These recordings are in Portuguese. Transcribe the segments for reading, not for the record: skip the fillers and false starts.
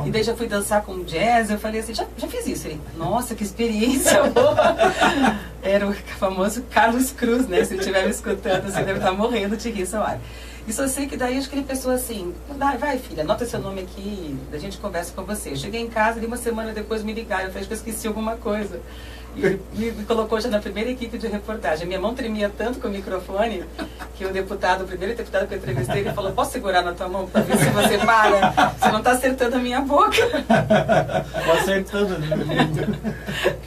E daí já fui dançar com jazz, eu falei assim, já fiz isso. Ele, nossa, que experiência boa. Era o famoso Carlos Cruz, né? Se estiver me escutando, você deve estar morrendo de rir, seu ar. E só sei que daí acho que ele pensou assim, vai filha, anota seu nome aqui, a gente conversa com você. Eu cheguei em casa e uma semana depois me ligaram, eu falei, acho que eu esqueci alguma coisa. E me colocou já na primeira equipe de reportagem. Minha mão tremia tanto com o microfone que o primeiro deputado que eu entrevistei, ele falou, posso segurar na tua mão para ver se você para? Você não está acertando a minha boca. Estou acertando, né?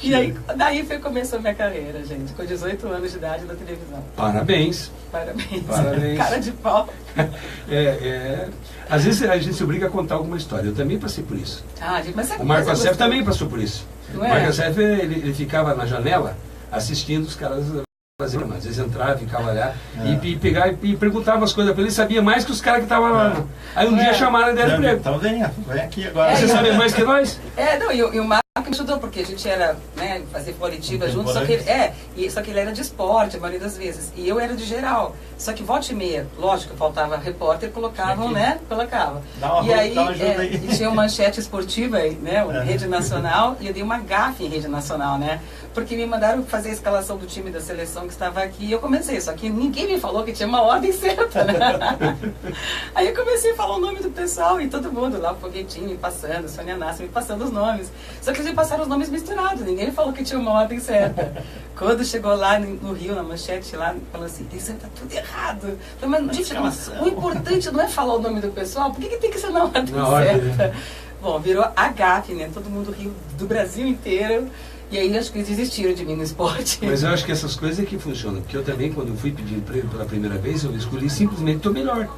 E aí, daí começou a minha carreira, gente, com 18 anos de idade na televisão. Parabéns. Parabéns. Parabéns. Cara de pau. Às vezes a gente se obriga a contar alguma história. Eu também passei por isso. Mas o Marco Assef também passou por isso. Não o Marco Assef, ele ficava na janela assistindo os caras fazer, às vezes entrava, ficava lá e perguntava as coisas para ele, sabia mais que os caras que estavam lá. Aí um dia chamaram e deram para ele. Então vem aqui agora. Você sabe mais que nós? E o Marco me ajudou, porque a gente era, né, fazer coletiva junto, só que ele era de esporte a maioria das vezes, e eu era de geral. Só que volta e meia, lógico, faltava repórter, colocavam, né, colocava. E aí, e tinha uma manchete esportiva, né, Rede Nacional, e eu dei uma gafe em Rede Nacional, né, porque me mandaram fazer a escalação do time da seleção que estava aqui, e eu comecei, só que ninguém me falou que tinha uma ordem certa, né. Aí eu comecei a falar o nome do pessoal, e todo mundo lá, o Foguetinho me passando, Sônia Nassi me passando os nomes. Só que eles me passaram os nomes misturados, ninguém me falou que tinha uma ordem certa. Quando chegou lá no Rio, na manchete lá, falou assim, isso tá tudo errado. Eu falei, mas gente, o importante não é falar o nome do pessoal, por que tem que ser na ordem certa? Bom, virou a gafe, né? Todo mundo riu do Brasil inteiro. E aí acho que eles desistiram de mim no esporte. Mas eu acho que essas coisas é que funcionam. Porque eu também, quando fui pedir emprego pela primeira vez, eu escolhi simplesmente o melhor.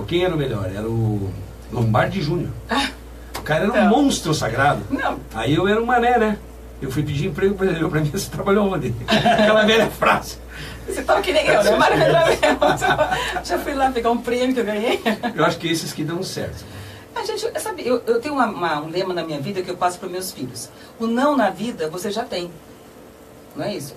Quem era o melhor? Era o Lombardi Júnior. O cara era um monstro sagrado. Não. Aí eu era um mané, né? Eu fui pedir emprego para ele. Para mim, você trabalhou onde? Aquela velha frase. Você estava que nem eu, né? Já fui lá pegar um prêmio que eu ganhei. Eu acho que esses que dão certo. A gente, sabe, eu tenho um lema na minha vida que eu passo para meus filhos. O não na vida você já tem. Não é isso?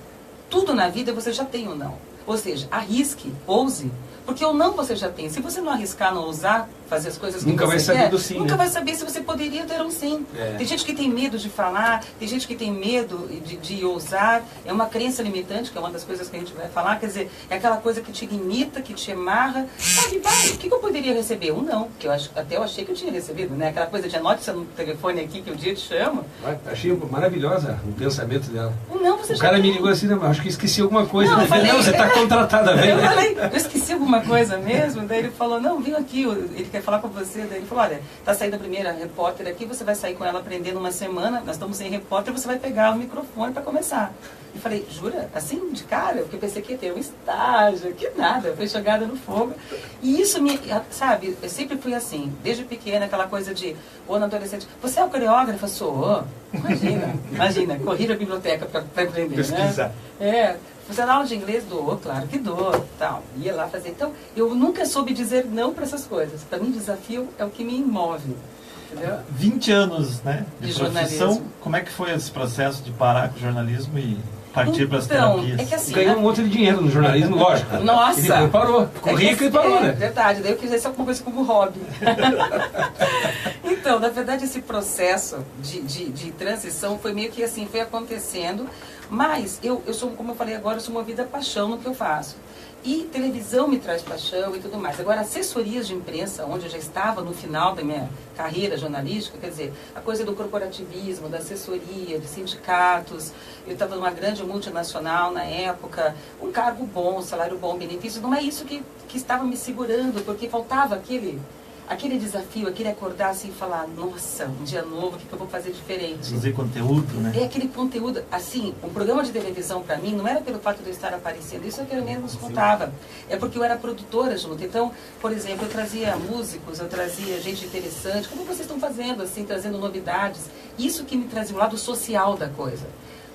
Tudo na vida você já tem o não. Ou seja, arrisque, ouse, porque o não você já tem. Se você não arriscar, não ousar, fazer as coisas que nunca você vai saber quer, do sim, nunca né? vai saber se você poderia ter um sim. Tem gente que tem medo de falar, tem gente que tem medo de ousar. É uma crença limitante, que é uma das coisas que a gente vai falar. Quer dizer, é aquela coisa que te limita, que te amarra. Sabe, o que eu poderia receber? Um não, que até eu achei que eu tinha recebido, né? Aquela coisa de anote seu telefone aqui que um dia te chama. Achei maravilhosa o pensamento dela. Não, você o cara me ligou assim, não, acho que esqueci alguma coisa. Não, eu falei, não, você está contratada, velho. Eu falei, eu esqueci alguma coisa mesmo. Daí ele falou, não, vim aqui, ele quer falar com você. Daí ele falou, olha, tá saindo a primeira repórter aqui, você vai sair com ela aprendendo uma semana, nós estamos sem repórter, você vai pegar o microfone para começar. E falei, jura? Assim, de cara? Porque eu pensei que ia ter um estágio, que nada, eu fui jogada no fogo. E isso sabe, eu sempre fui assim, desde pequena, aquela coisa de, ou na adolescente, você é o coreógrafo? Sou. Imagina, corri na biblioteca para aprender, pesquisar. Né? Você dá aula de inglês? Dou, claro que dou, tal. Ia lá fazer. Então, eu nunca soube dizer não para essas coisas. Para mim, desafio é o que me move. Entendeu? 20 anos, né, de profissão. Jornalismo. Como é que foi esse processo de parar com o jornalismo e partir para as terapias? É que assim, ganhou um monte de dinheiro no jornalismo, lógico. Nossa! E depois parou. Ficou rico e parou, né? Verdade. Daí eu quis alguma coisa como hobby. Então, na verdade, esse processo de transição foi meio que assim, foi acontecendo. Mas eu sou, como eu falei agora, eu sou movida a paixão no que eu faço. E televisão me traz paixão e tudo mais. Agora, assessorias de imprensa, onde eu já estava no final da minha carreira jornalística, quer dizer, a coisa do corporativismo, da assessoria, de sindicatos. Eu estava numa grande multinacional na época, um cargo bom, salário bom, benefício. Não é isso que estava me segurando, porque faltava aquele desafio, aquele acordar assim e falar, nossa, um dia novo, o que eu vou fazer diferente? Fazer conteúdo, né? É aquele conteúdo, assim, um programa de televisão para mim não era pelo fato de eu estar aparecendo, isso é que eu menos contava. É porque eu era produtora junto. Então, por exemplo, eu trazia músicos, eu trazia gente interessante, como vocês estão fazendo, assim, trazendo novidades. Isso que me trazia o lado social da coisa.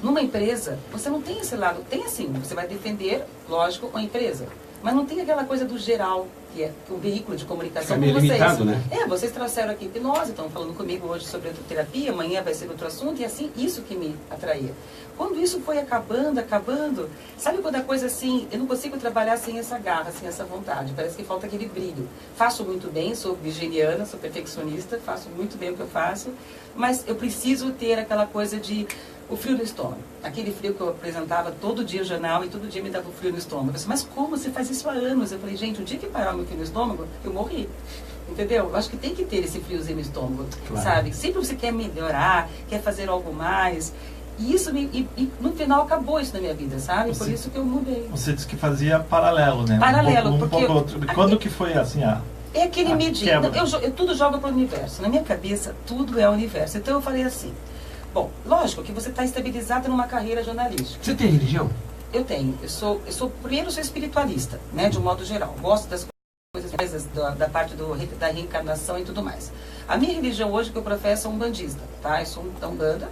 Numa empresa, você não tem esse lado, tem assim, você vai defender, lógico, a empresa, mas não tem aquela coisa do geral. que é o veículo de comunicação com vocês. Limitado, né? Vocês trouxeram aqui hipnose, estão falando comigo hoje sobre terapia, amanhã vai ser outro assunto, e assim, isso que me atraía. Quando isso foi acabando, sabe quando a coisa assim, eu não consigo trabalhar sem essa garra, sem essa vontade, parece que falta aquele brilho. Faço muito bem, sou virginiana, sou perfeccionista, faço muito bem o que eu faço, mas eu preciso ter aquela coisa de o frio no estômago. Aquele frio que eu apresentava todo dia no jornal e todo dia me dava o frio no estômago. Eu disse, mas como você faz isso há anos? Eu falei, gente, o dia que parar o meu frio no estômago, eu morri. Entendeu? Eu acho que tem que ter esse friozinho no estômago, claro. Sabe? Sempre você quer melhorar, quer fazer algo mais. E isso no final acabou isso na minha vida, sabe? Por isso que eu mudei. Você disse que fazia paralelo, né? Paralelo, porque... Quando que foi assim, é aquele medir. Eu tudo joga para o universo. Na minha cabeça, tudo é o universo. Então eu falei assim, bom, lógico que você está estabilizado numa carreira jornalística. Você tem religião? Eu tenho. Primeiro, eu sou espiritualista, né? De um modo geral. Gosto das coisas da parte da reencarnação e tudo mais. A minha religião hoje que eu professo é umbandista, tá? Eu sou umbanda.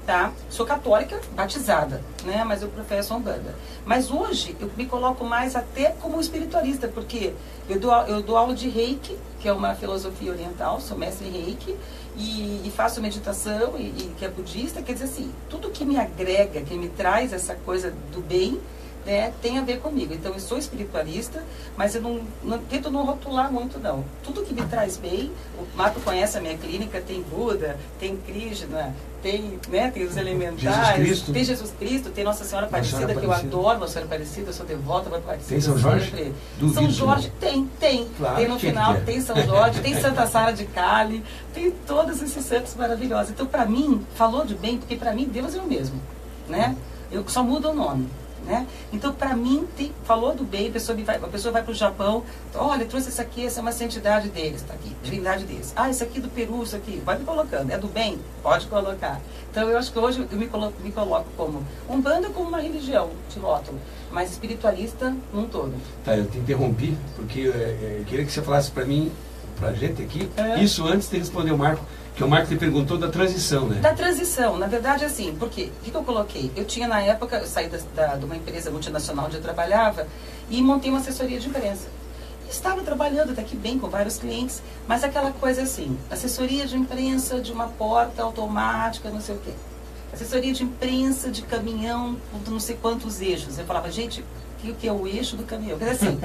Tá? Sou católica, batizada, né? Mas eu professo a Umbanda. Mas hoje eu me coloco mais até como espiritualista, porque eu dou aula de Reiki, que é uma filosofia oriental, sou mestre em Reiki, e faço meditação, que é budista, quer dizer assim, tudo que me agrega, que me traz essa coisa do bem, né, tem a ver comigo. Então eu sou espiritualista, mas eu tento não rotular muito não. Tudo que me traz bem, o Marco conhece a minha clínica, tem Buda, tem Krishna, tem os elementais, tem Jesus Cristo, tem Nossa Senhora Aparecida, que eu adoro, Nossa Senhora Aparecida, eu sou devota para Aparecida. Tem São Jorge? São Jorge, tem. Claro, tem no final, tem São Jorge, tem Santa Sara de Cali, tem todos esses santos maravilhosos. Então, para mim, falou de bem, porque para mim Deus é o mesmo, né? Eu só mudo o nome. Né? Então, para mim, falou do bem, a pessoa vai para o Japão, olha, trouxe isso aqui, essa é uma santidade deles, está aqui, divindade deles. Isso aqui do Peru, isso aqui, vai me colocando, é do bem? Pode colocar. Então, eu acho que hoje eu me coloco como Umbanda, como uma religião, de rótulo, mas espiritualista num todo. Tá, eu te interrompi, porque eu queria que você falasse para mim, para a gente aqui, isso antes de responder o Marco, que o Marco te perguntou da transição, né? Da transição, na verdade, assim, porque o que eu coloquei? Eu tinha na época, eu saí de uma empresa multinacional onde eu trabalhava e montei uma assessoria de imprensa. Estava trabalhando até que bem com vários clientes, mas aquela coisa assim, assessoria de imprensa de uma porta automática, não sei o quê. Assessoria de imprensa de caminhão com não sei quantos eixos. Eu falava, gente, o que é o eixo do caminhão? Quer dizer assim,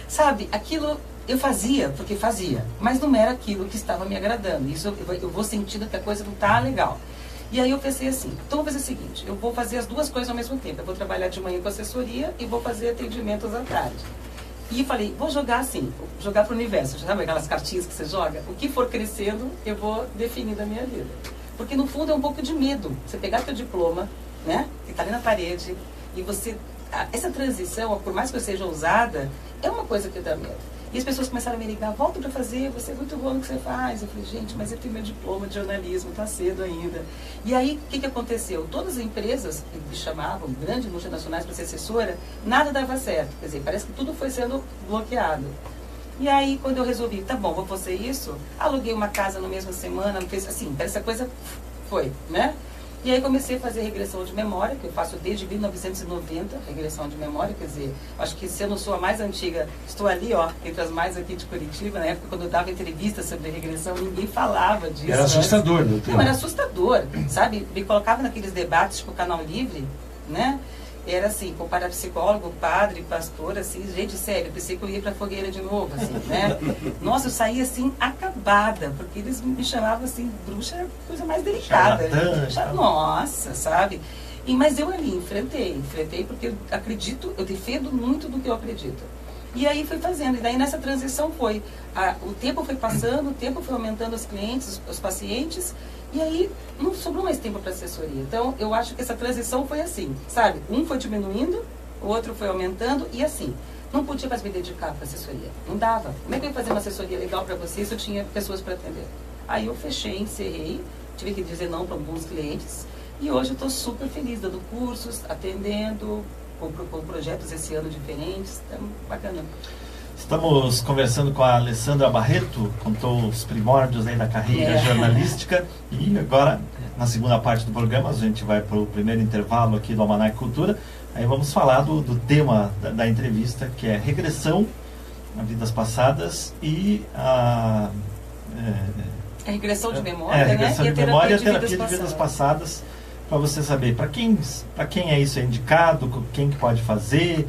sabe, aquilo eu fazia, porque fazia, mas não era aquilo que estava me agradando. Isso eu vou sentindo que a coisa não está legal. E aí eu pensei assim, então vou fazer o seguinte, eu vou fazer as duas coisas ao mesmo tempo. Eu vou trabalhar de manhã com assessoria e vou fazer atendimentos à tarde. E falei, vou jogar assim, jogar para o universo. Sabe aquelas cartinhas que você joga? O que for crescendo, eu vou definir da minha vida. Porque no fundo é um pouco de medo. Você pegar teu diploma, né, que está ali na parede, e você... Essa transição, por mais que eu seja ousada, é uma coisa que dá medo. E as pessoas começaram a me ligar, volta para fazer, você é muito bom no que você faz. Eu falei, gente, mas eu tenho meu diploma de jornalismo, está cedo ainda. E aí, o que aconteceu? Todas as empresas que me chamavam, grandes multinacionais para ser assessora, nada dava certo. Quer dizer, parece que tudo foi sendo bloqueado. E aí, quando eu resolvi, tá bom, vou fazer isso, aluguei uma casa na mesma semana, assim, essa coisa foi, né? E aí comecei a fazer regressão de memória, que eu faço desde 1990, regressão de memória, quer dizer, acho que se eu não sou a mais antiga, estou ali, ó, entre as mais aqui de Curitiba, na época quando eu dava entrevista sobre regressão, ninguém falava disso. Era assustador, não tem? Não, era assustador, sabe? Me colocava naqueles debates, tipo Canal Livre, né? Era assim, com parapsicólogo, padre, pastor, assim, gente, sério, eu pensei que eu ia pra fogueira de novo, assim, né? Nossa, eu saía assim, acabada, porque eles me chamavam assim, bruxa é a coisa mais delicada. Nossa, sabe? Mas eu ali enfrentei porque eu acredito, eu defendo muito do que eu acredito. E aí fui fazendo, e daí nessa transição o tempo foi passando, o tempo foi aumentando os clientes, os pacientes, e aí não sobrou mais tempo para assessoria. Então eu acho que essa transição foi assim, sabe? Um foi diminuindo, o outro foi aumentando, e assim, não podia mais me dedicar para assessoria, não dava. Como é que eu ia fazer uma assessoria legal para você se eu tinha pessoas para atender? Aí eu fechei, encerrei, tive que dizer não para alguns clientes, e hoje eu estou super feliz, dando cursos, atendendo, com projetos esse ano diferentes, então, bacana. Estamos conversando com a Alessandra Barreto, contou os primórdios aí da carreira jornalística, e agora, na segunda parte do programa, a gente vai para o primeiro intervalo aqui do Almanac Cultura, aí vamos falar do tema da entrevista, que é regressão vidas passadas e a regressão de memória, regressão né? de memória e a terapia de vidas passadas, para você saber para quem é isso indicado, quem que pode fazer,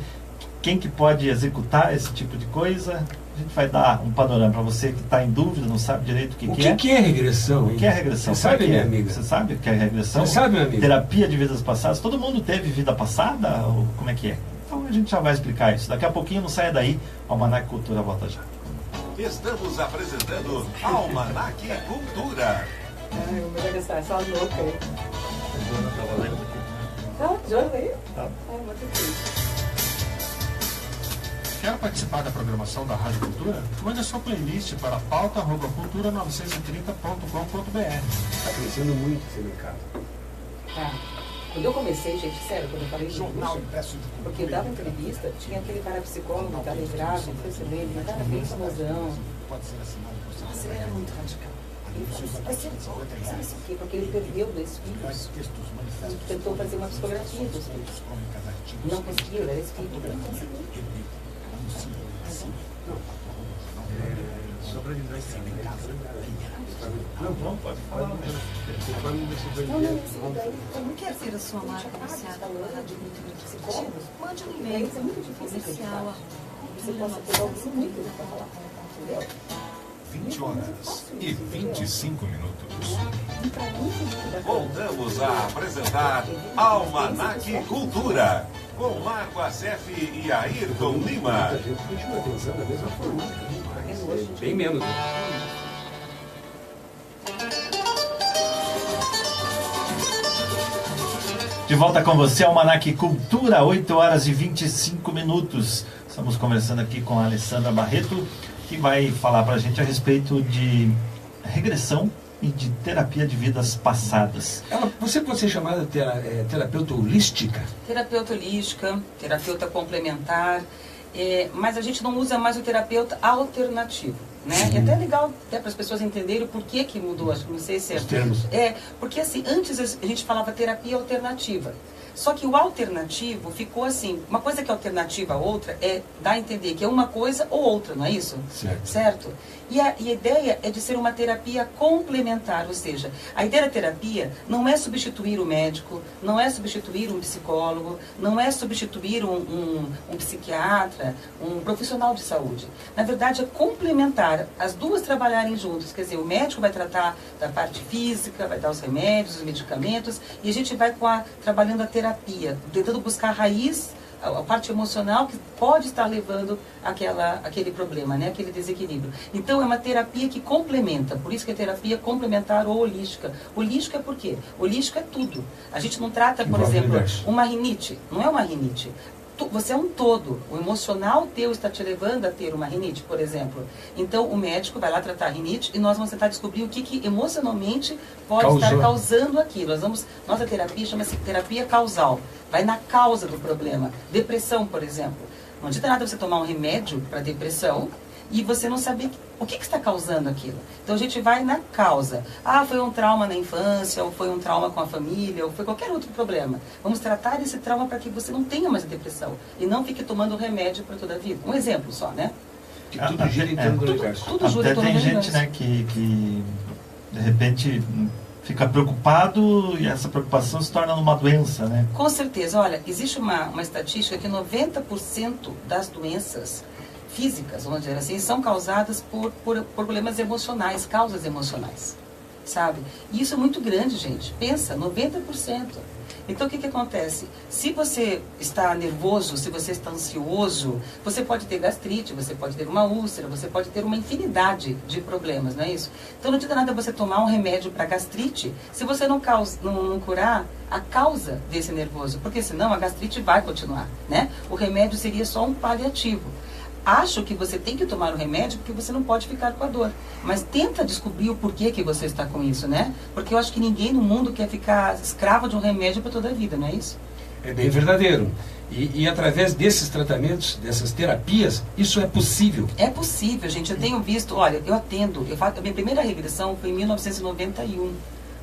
quem que pode executar esse tipo de coisa. A gente vai dar um panorama para você que está em dúvida, não sabe direito o que é. O que é regressão? O que é regressão? Você sabe, minha amiga? Você sabe o que é regressão? Você sabe, minha amiga? Terapia de vidas passadas. Todo mundo teve vida passada? Ou como é que é? Então a gente já vai explicar isso. Daqui a pouquinho, não saia daí. O Almanac Cultura volta já. Estamos apresentando Almanac Cultura. Ai, o meu está só louca aí. Tá, Joana aí? Tá. Muito triste. Quer participar da programação da Rádio Cultura? Mande a sua playlist para pauta@cultura930.com.br. Está crescendo muito esse mercado. Tá. Quando eu comecei, gente, sério, quando eu falei de Jornal indústria, porque eu dava entrevista, tinha aquele parapsicólogo que estava grávido, foi você lembra, um cara bem famosão. Nossa, ele era muito radical. Ele falou assim, vai ser sabe isso aqui? Porque ele perdeu 2 filhos. Tentou fazer uma psicografia dos filhos. Não conseguiu, ele era espírita, não conseguiu. Não, pode falar. Não, Como quer ser a sua marca anunciada pela Rádio Cultura de Psicólogos? Mande um e-mail comercial. você possa pegar o muito para falar, entendeu? 20 horas e 25 minutos. Voltamos a apresentar Almanac Cultura, com Marco Acef e Ayrton Lima. A gente continua pensando da mesma forma, mas bem menos. De volta com você, Almanac Cultura, 8 horas e 25 minutos. Estamos conversando aqui com a Alessandra Barreto, que vai falar para a gente a respeito de regressão e de terapia de vidas passadas. Você pode ser chamada terapeuta holística? Terapeuta holística, terapeuta complementar, mas a gente não usa mais o terapeuta alternativo. Né? E até é legal para as pessoas entenderem o porquê que mudou, acho que não sei se os termos. Porque assim, antes a gente falava terapia alternativa. Só que o alternativo ficou assim, uma coisa que é alternativa a outra dá a entender que é uma coisa ou outra, não é isso? Certo? E a ideia é de ser uma terapia complementar, ou seja, a ideia da terapia não é substituir o médico, não é substituir um psicólogo, não é substituir um psiquiatra, um profissional de saúde. Na verdade, é complementar, as duas trabalharem juntos, quer dizer, o médico vai tratar da parte física, vai dar os remédios, os medicamentos, e a gente vai trabalhando a terapia, tentando buscar a raiz, a parte emocional que pode estar levando aquele problema, né? Aquele desequilíbrio. Então é uma terapia que complementa, por isso que é terapia complementar ou holística. Holística é por quê? Holística é tudo. A gente não trata, por exemplo, uma rinite, não é uma rinite. Você é um todo, o emocional teu está te levando a ter uma rinite, por exemplo. Então o médico vai lá tratar a rinite e nós vamos tentar descobrir o que emocionalmente pode estar causando aquilo. Nossa terapia chama-se terapia causal, vai na causa do problema. Depressão, por exemplo. Não adianta nada você tomar um remédio para depressão e você não saber o que está causando aquilo. Então a gente vai na causa. Foi um trauma na infância, ou foi um trauma com a família, ou foi qualquer outro problema. Vamos tratar esse trauma para que você não tenha mais a depressão e não fique tomando remédio para toda a vida. Um exemplo só, né? Que tudo gira em torno do universo. Tudo gira em torno do universo. Tem gente, né, que de repente fica preocupado e essa preocupação se torna uma doença, né? Com certeza. Olha, existe uma estatística que 90% das doenças físicas, vamos dizer assim, são causadas por problemas emocionais, causas emocionais, sabe? E isso é muito grande, gente. Pensa, 90%. Então, o que acontece? Se você está nervoso, se você está ansioso, você pode ter gastrite, você pode ter uma úlcera, você pode ter uma infinidade de problemas, não é isso? Então, não adianta nada você tomar um remédio para gastrite se você não curar a causa desse nervoso, porque senão a gastrite vai continuar, né? O remédio seria só um paliativo. Acho que você tem que tomar o remédio porque você não pode ficar com a dor. Mas tenta descobrir o porquê que você está com isso, né? Porque eu acho que ninguém no mundo quer ficar escravo de um remédio para toda a vida, não é isso? É bem verdadeiro. E através desses tratamentos, dessas terapias, isso é possível? É possível, gente. Eu tenho visto, olha, eu atendo, a minha primeira regressão foi em 1991.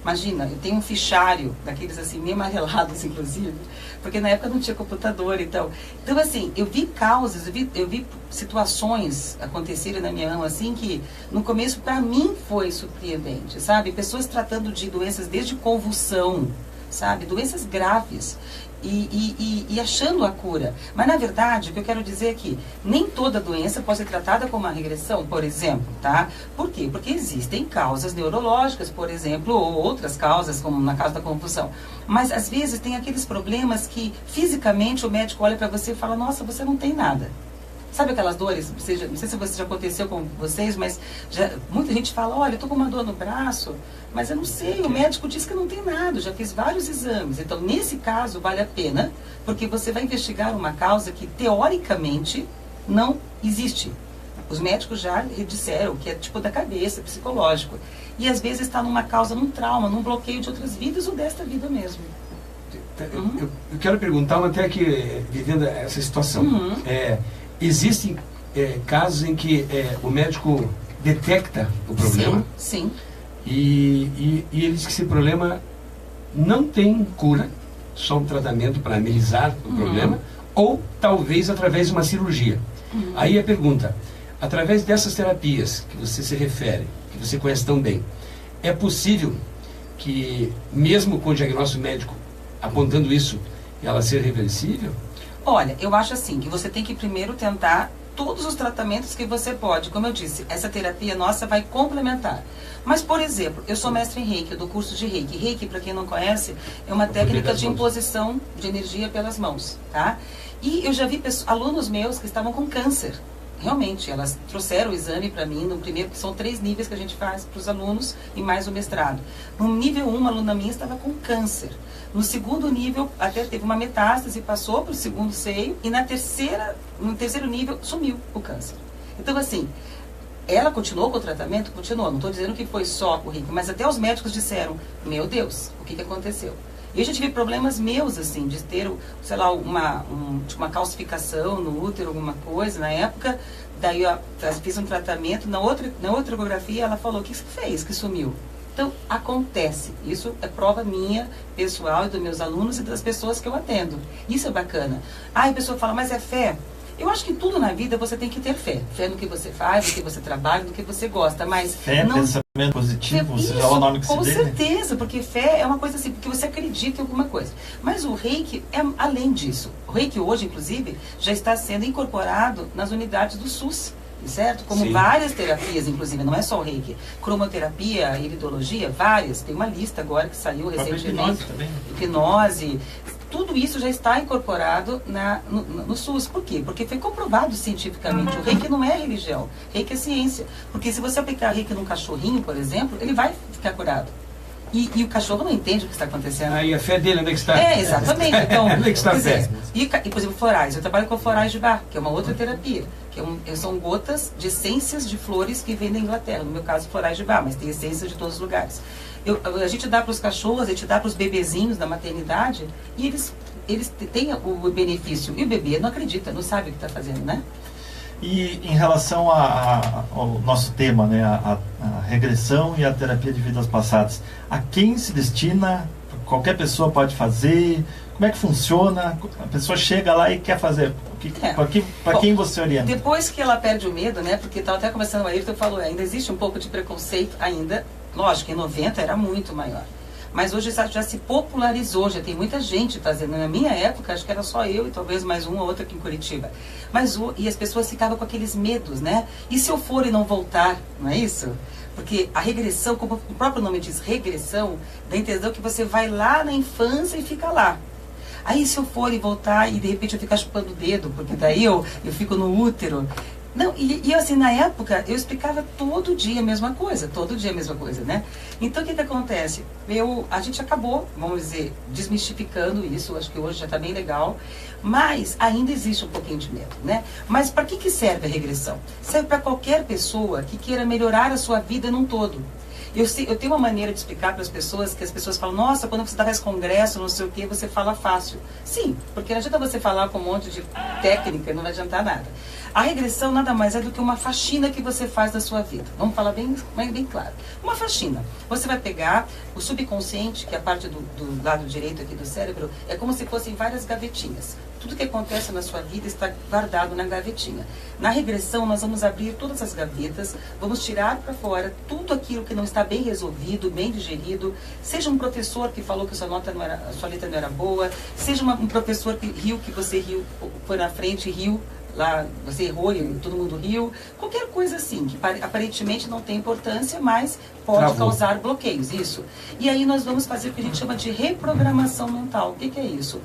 Imagina, eu tenho um fichário, daqueles assim, meio amarelados, inclusive, porque na época não tinha computador, então assim, eu vi causas, eu vi situações acontecerem na minha mão, assim, que no começo, para mim, foi surpreendente, sabe? Pessoas tratando de doenças desde convulsão, sabe? Doenças graves. E achando a cura. Mas, na verdade, o que eu quero dizer é que nem toda doença pode ser tratada como uma regressão, por exemplo, tá? Por quê? Porque existem causas neurológicas, por exemplo, ou outras causas, como na causa da convulsão. Mas, às vezes, tem aqueles problemas que, fisicamente, o médico olha para você e fala, nossa, você não tem nada. Sabe aquelas dores? Não sei se já aconteceu com vocês, mas muita gente fala, olha, eu estou com uma dor no braço, mas eu não sei, o médico disse que não tem nada, eu já fiz vários exames. Então, nesse caso, vale a pena, porque você vai investigar uma causa que, teoricamente, não existe. Os médicos já disseram que é tipo da cabeça, psicológico. E, às vezes, está numa causa, num trauma, num bloqueio de outras vidas ou desta vida mesmo. Eu quero perguntar, até que, vivendo essa situação, existem casos em que o médico detecta o problema. Sim. E ele diz que esse problema não tem cura, só um tratamento para amenizar o problema, ou talvez através de uma cirurgia. Aí a pergunta, através dessas terapias que você se refere, que você conhece tão bem, é possível que, mesmo com o diagnóstico médico apontando isso, ela ser reversível? Olha, eu acho assim, que você tem que primeiro tentar todos os tratamentos que você pode. Como eu disse, essa terapia nossa vai complementar. Mas, por exemplo, eu sou mestre em Reiki, eu dou curso de Reiki. Reiki, para quem não conhece, é uma técnica de imposição de energia pelas mãos, tá? E eu já vi alunos meus que estavam com câncer. Realmente, elas trouxeram o exame para mim, no primeiro, que são 3 níveis que a gente faz para os alunos e mais o mestrado. No nível 1, uma aluna minha estava com câncer. No segundo nível, até teve uma metástase, passou para o segundo seio, e no terceiro nível, sumiu o câncer. Então, assim, ela continuou com o tratamento? Continuou. Não estou dizendo que foi só o Reiki, mas até os médicos disseram, meu Deus, o que aconteceu? Eu já tive problemas meus, assim, de ter, sei lá, uma calcificação no útero, alguma coisa, na época. Daí eu fiz um tratamento, na outra ecografia ela falou, o que você fez que sumiu? Então, acontece. Isso é prova minha, pessoal, e dos meus alunos e das pessoas que eu atendo. Isso é bacana. Aí a pessoa fala, mas é fé? Eu acho que tudo na vida você tem que ter fé. Fé no que você faz, no que você trabalha, no que você gosta, mas... Fé, não... pensamento positivo, seja lá o nome que se dê. Com certeza, porque fé é uma coisa assim, porque você acredita em alguma coisa. Mas o Reiki é além disso. O Reiki hoje, inclusive, já está sendo incorporado nas unidades do SUS. Certo? Como Sim. Várias terapias, inclusive, não é só o Reiki. Cromoterapia, iridologia, várias. Tem uma lista agora que saiu recentemente. Hipnose. Tudo isso já está incorporado no SUS. Por quê? Porque foi comprovado cientificamente. O Reiki não é religião. Reiki é ciência. Porque se você aplicar Reiki num cachorrinho, por exemplo, ele vai ficar curado. E o cachorro não entende o que está acontecendo. Aí a fé dele, onde é que está? Exatamente. Então, onde é que está a fé? E, por exemplo, florais. Eu trabalho com florais de Bach, que é uma outra terapia. São gotas de essências de flores que vêm da Inglaterra. No meu caso, florais de Bach, mas tem essências de todos os lugares. A gente dá para os cachorros, a gente dá para os bebezinhos da maternidade, e eles têm o benefício. E o bebê não acredita, não sabe o que está fazendo, né? E em relação ao nosso tema, né, a regressão e a terapia de vidas passadas, a quem se destina? Qualquer pessoa pode fazer? Como é que funciona? A pessoa chega lá e quer fazer. Para quem você orienta? Depois que ela perde o medo, né? Porque estava até começando a Ayrton falou, ainda existe um pouco de preconceito ainda. Lógico, em 90 era muito maior. Mas hoje já se popularizou, já tem muita gente fazendo. Na minha época, acho que era só eu e talvez mais um ou outro aqui em Curitiba. E as pessoas ficavam com aqueles medos, né? E se eu for e não voltar, não é isso? Porque a regressão, como o próprio nome diz, regressão, dá a entender que você vai lá na infância e fica lá. Aí se eu for e voltar e de repente eu ficar chupando o dedo, porque daí eu fico no útero... Não, e assim, na época, eu explicava todo dia a mesma coisa, né? Então, o que acontece? A gente acabou, vamos dizer, desmistificando isso, acho que hoje já está bem legal, mas ainda existe um pouquinho de medo, né? Mas para que serve a regressão? Serve para qualquer pessoa que queira melhorar a sua vida num todo. Eu tenho uma maneira de explicar para as pessoas, que as pessoas falam, nossa, quando você faz congresso, não sei o que, você fala fácil. Sim, porque não adianta você falar com um monte de técnica, não vai adiantar nada. A regressão nada mais é do que uma faxina que você faz na sua vida. Vamos falar bem claro. Uma faxina. Você vai pegar o subconsciente, que é a parte do lado direito aqui do cérebro, é como se fossem várias gavetinhas. Tudo que acontece na sua vida está guardado na gavetinha. Na regressão, nós vamos abrir todas as gavetas, vamos tirar para fora tudo aquilo que não está bem resolvido, bem digerido. Seja um professor que falou que a sua letra não era boa, seja um professor que riu, que você riu, foi na frente e riu, lá você errou e todo mundo riu. Qualquer coisa assim, que aparentemente não tem importância, mas pode causar bloqueios, isso. E aí nós vamos fazer o que a gente chama de reprogramação mental. O que é isso?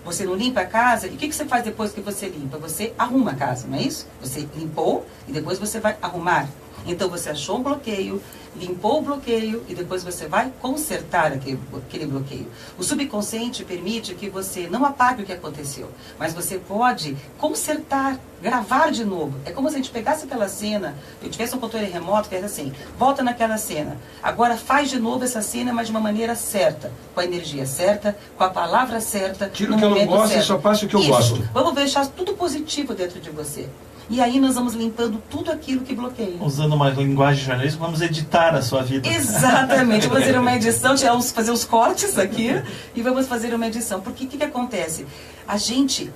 Você não limpa a casa, e o que você faz depois que você limpa? Você arruma a casa, não é isso? Você limpou e depois você vai arrumar. Então você achou um bloqueio, limpou o bloqueio e depois você vai consertar aquele bloqueio. O subconsciente permite que você não apague o que aconteceu, mas você pode consertar, gravar de novo. É como se a gente pegasse aquela cena, eu tivesse um controle remoto que era assim, volta naquela cena, agora faz de novo essa cena, mas de uma maneira certa, com a energia certa, com a palavra certa, tira o que eu não gosto e só passa o que eu gosto. Vamos deixar tudo positivo dentro de você. E aí nós vamos limpando tudo aquilo que bloqueia. Usando uma linguagem jornalística, vamos editar a sua vida. Exatamente. Vamos fazer uma edição, fazer os cortes aqui e vamos fazer uma edição. Porque o que acontece? A gente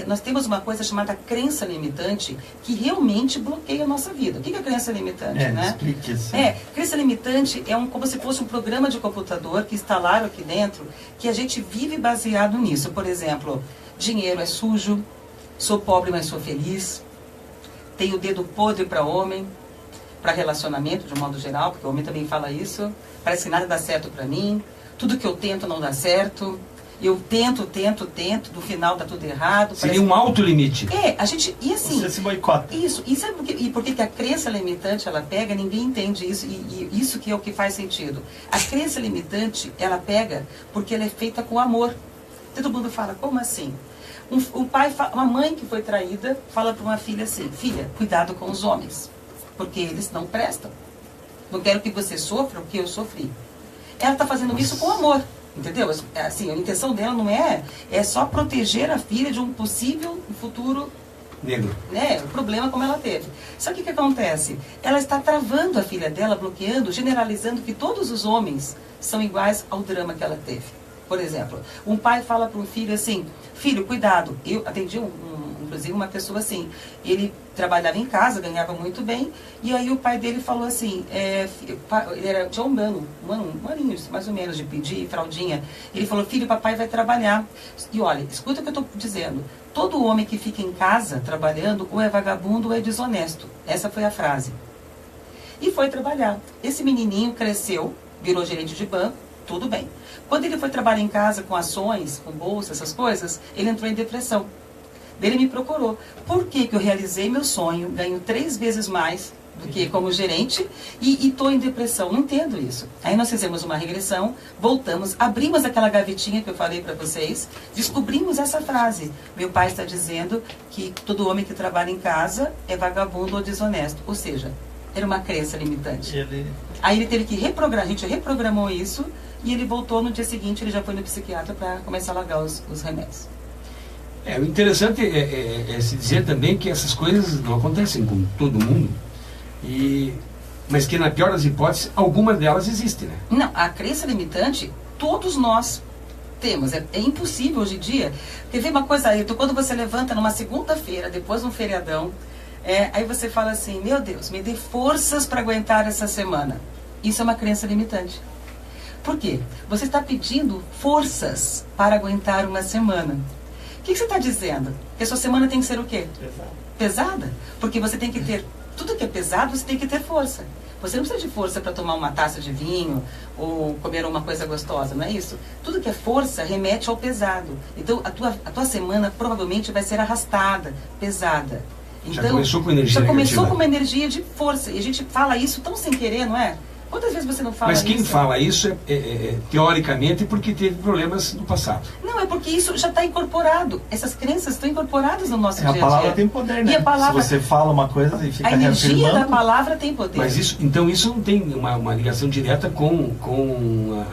nós temos uma coisa chamada crença limitante que realmente bloqueia a nossa vida. O que é crença limitante, né? Explique assim. Crença limitante é como se fosse um programa de computador que instalaram aqui dentro, que a gente vive baseado nisso. Por exemplo, dinheiro é sujo, sou pobre, mas sou feliz. Tenho o dedo podre para homem, para relacionamento, de um modo geral, porque o homem também fala isso. Parece que nada dá certo para mim. Tudo que eu tento não dá certo. Eu tento, no final dá tudo errado. Seria um alto limite. E assim... Você se boicota. Isso. E sabe por que a crença limitante, ela pega? Ninguém entende isso. E isso que é o que faz sentido. A crença limitante, ela pega porque ela é feita com amor. Todo mundo fala, como assim? Uma mãe que foi traída fala para uma filha assim, filha, cuidado com os homens, porque eles não prestam. Não quero que você sofra o que eu sofri. Ela está fazendo isso com amor, entendeu? Assim, a intenção dela não é só proteger a filha de um possível futuro negro, o problema como ela teve. Só que o que acontece? Ela está travando a filha dela, bloqueando, generalizando que todos os homens são iguais ao drama que ela teve. Por exemplo, um pai fala para um filho assim, filho, cuidado. Eu atendi inclusive uma pessoa assim, ele trabalhava em casa, ganhava muito bem, e aí o pai dele falou assim, ele tinha um aninho, mais ou menos, de pedir fraldinha. Ele falou, filho, papai vai trabalhar. E olha, escuta o que eu estou dizendo. Todo homem que fica em casa trabalhando, ou é vagabundo ou é desonesto. Essa foi a frase. E foi trabalhar. Esse menininho cresceu, virou gerente de banco, tudo bem. Quando ele foi trabalhar em casa com ações, com bolsa, essas coisas, ele entrou em depressão. Ele me procurou. Por que eu realizei meu sonho, ganho 3 vezes mais do que como gerente e estou em depressão? Não entendo isso. Aí nós fizemos uma regressão, voltamos, abrimos aquela gavetinha que eu falei para vocês, descobrimos essa frase. Meu pai está dizendo que todo homem que trabalha em casa é vagabundo ou desonesto. Ou seja, era uma crença limitante. Aí ele teve que reprogramar, a gente reprogramou isso e ele voltou no dia seguinte, ele já foi no psiquiatra para começar a largar os remédios. O interessante é se dizer também que essas coisas não acontecem com todo mundo, mas que na pior das hipóteses, algumas delas existem, né? Não, a crença limitante, todos nós temos. É impossível hoje em dia. Quer ver uma coisa aí? Quando você levanta numa segunda-feira, depois de um feriadão, aí você fala assim, meu Deus, me dê forças para aguentar essa semana. Isso é uma crença limitante. Por quê? Você está pedindo forças para aguentar uma semana. O que você está dizendo? Que a sua semana tem que ser o quê? Pesada? Porque você tem que ter, tudo que é pesado, você tem que ter força. Você não precisa de força para tomar uma taça de vinho ou comer uma coisa gostosa, não é isso? Tudo que é força remete ao pesado. Então, a tua semana provavelmente vai ser arrastada, pesada. Então, já começou com energia já começou negativa. com uma energia de força. E a gente fala isso tão sem querer, não é? Quantas vezes você não fala Mas quem isso? fala isso é teoricamente porque teve problemas no passado. Não, é porque isso já está incorporado. Essas crenças estão incorporadas no nosso dia a dia. A palavra tem poder, né? E a palavra, se você fala uma coisa e fica a energia reafirmando... da palavra tem poder. Mas isso não tem uma ligação direta com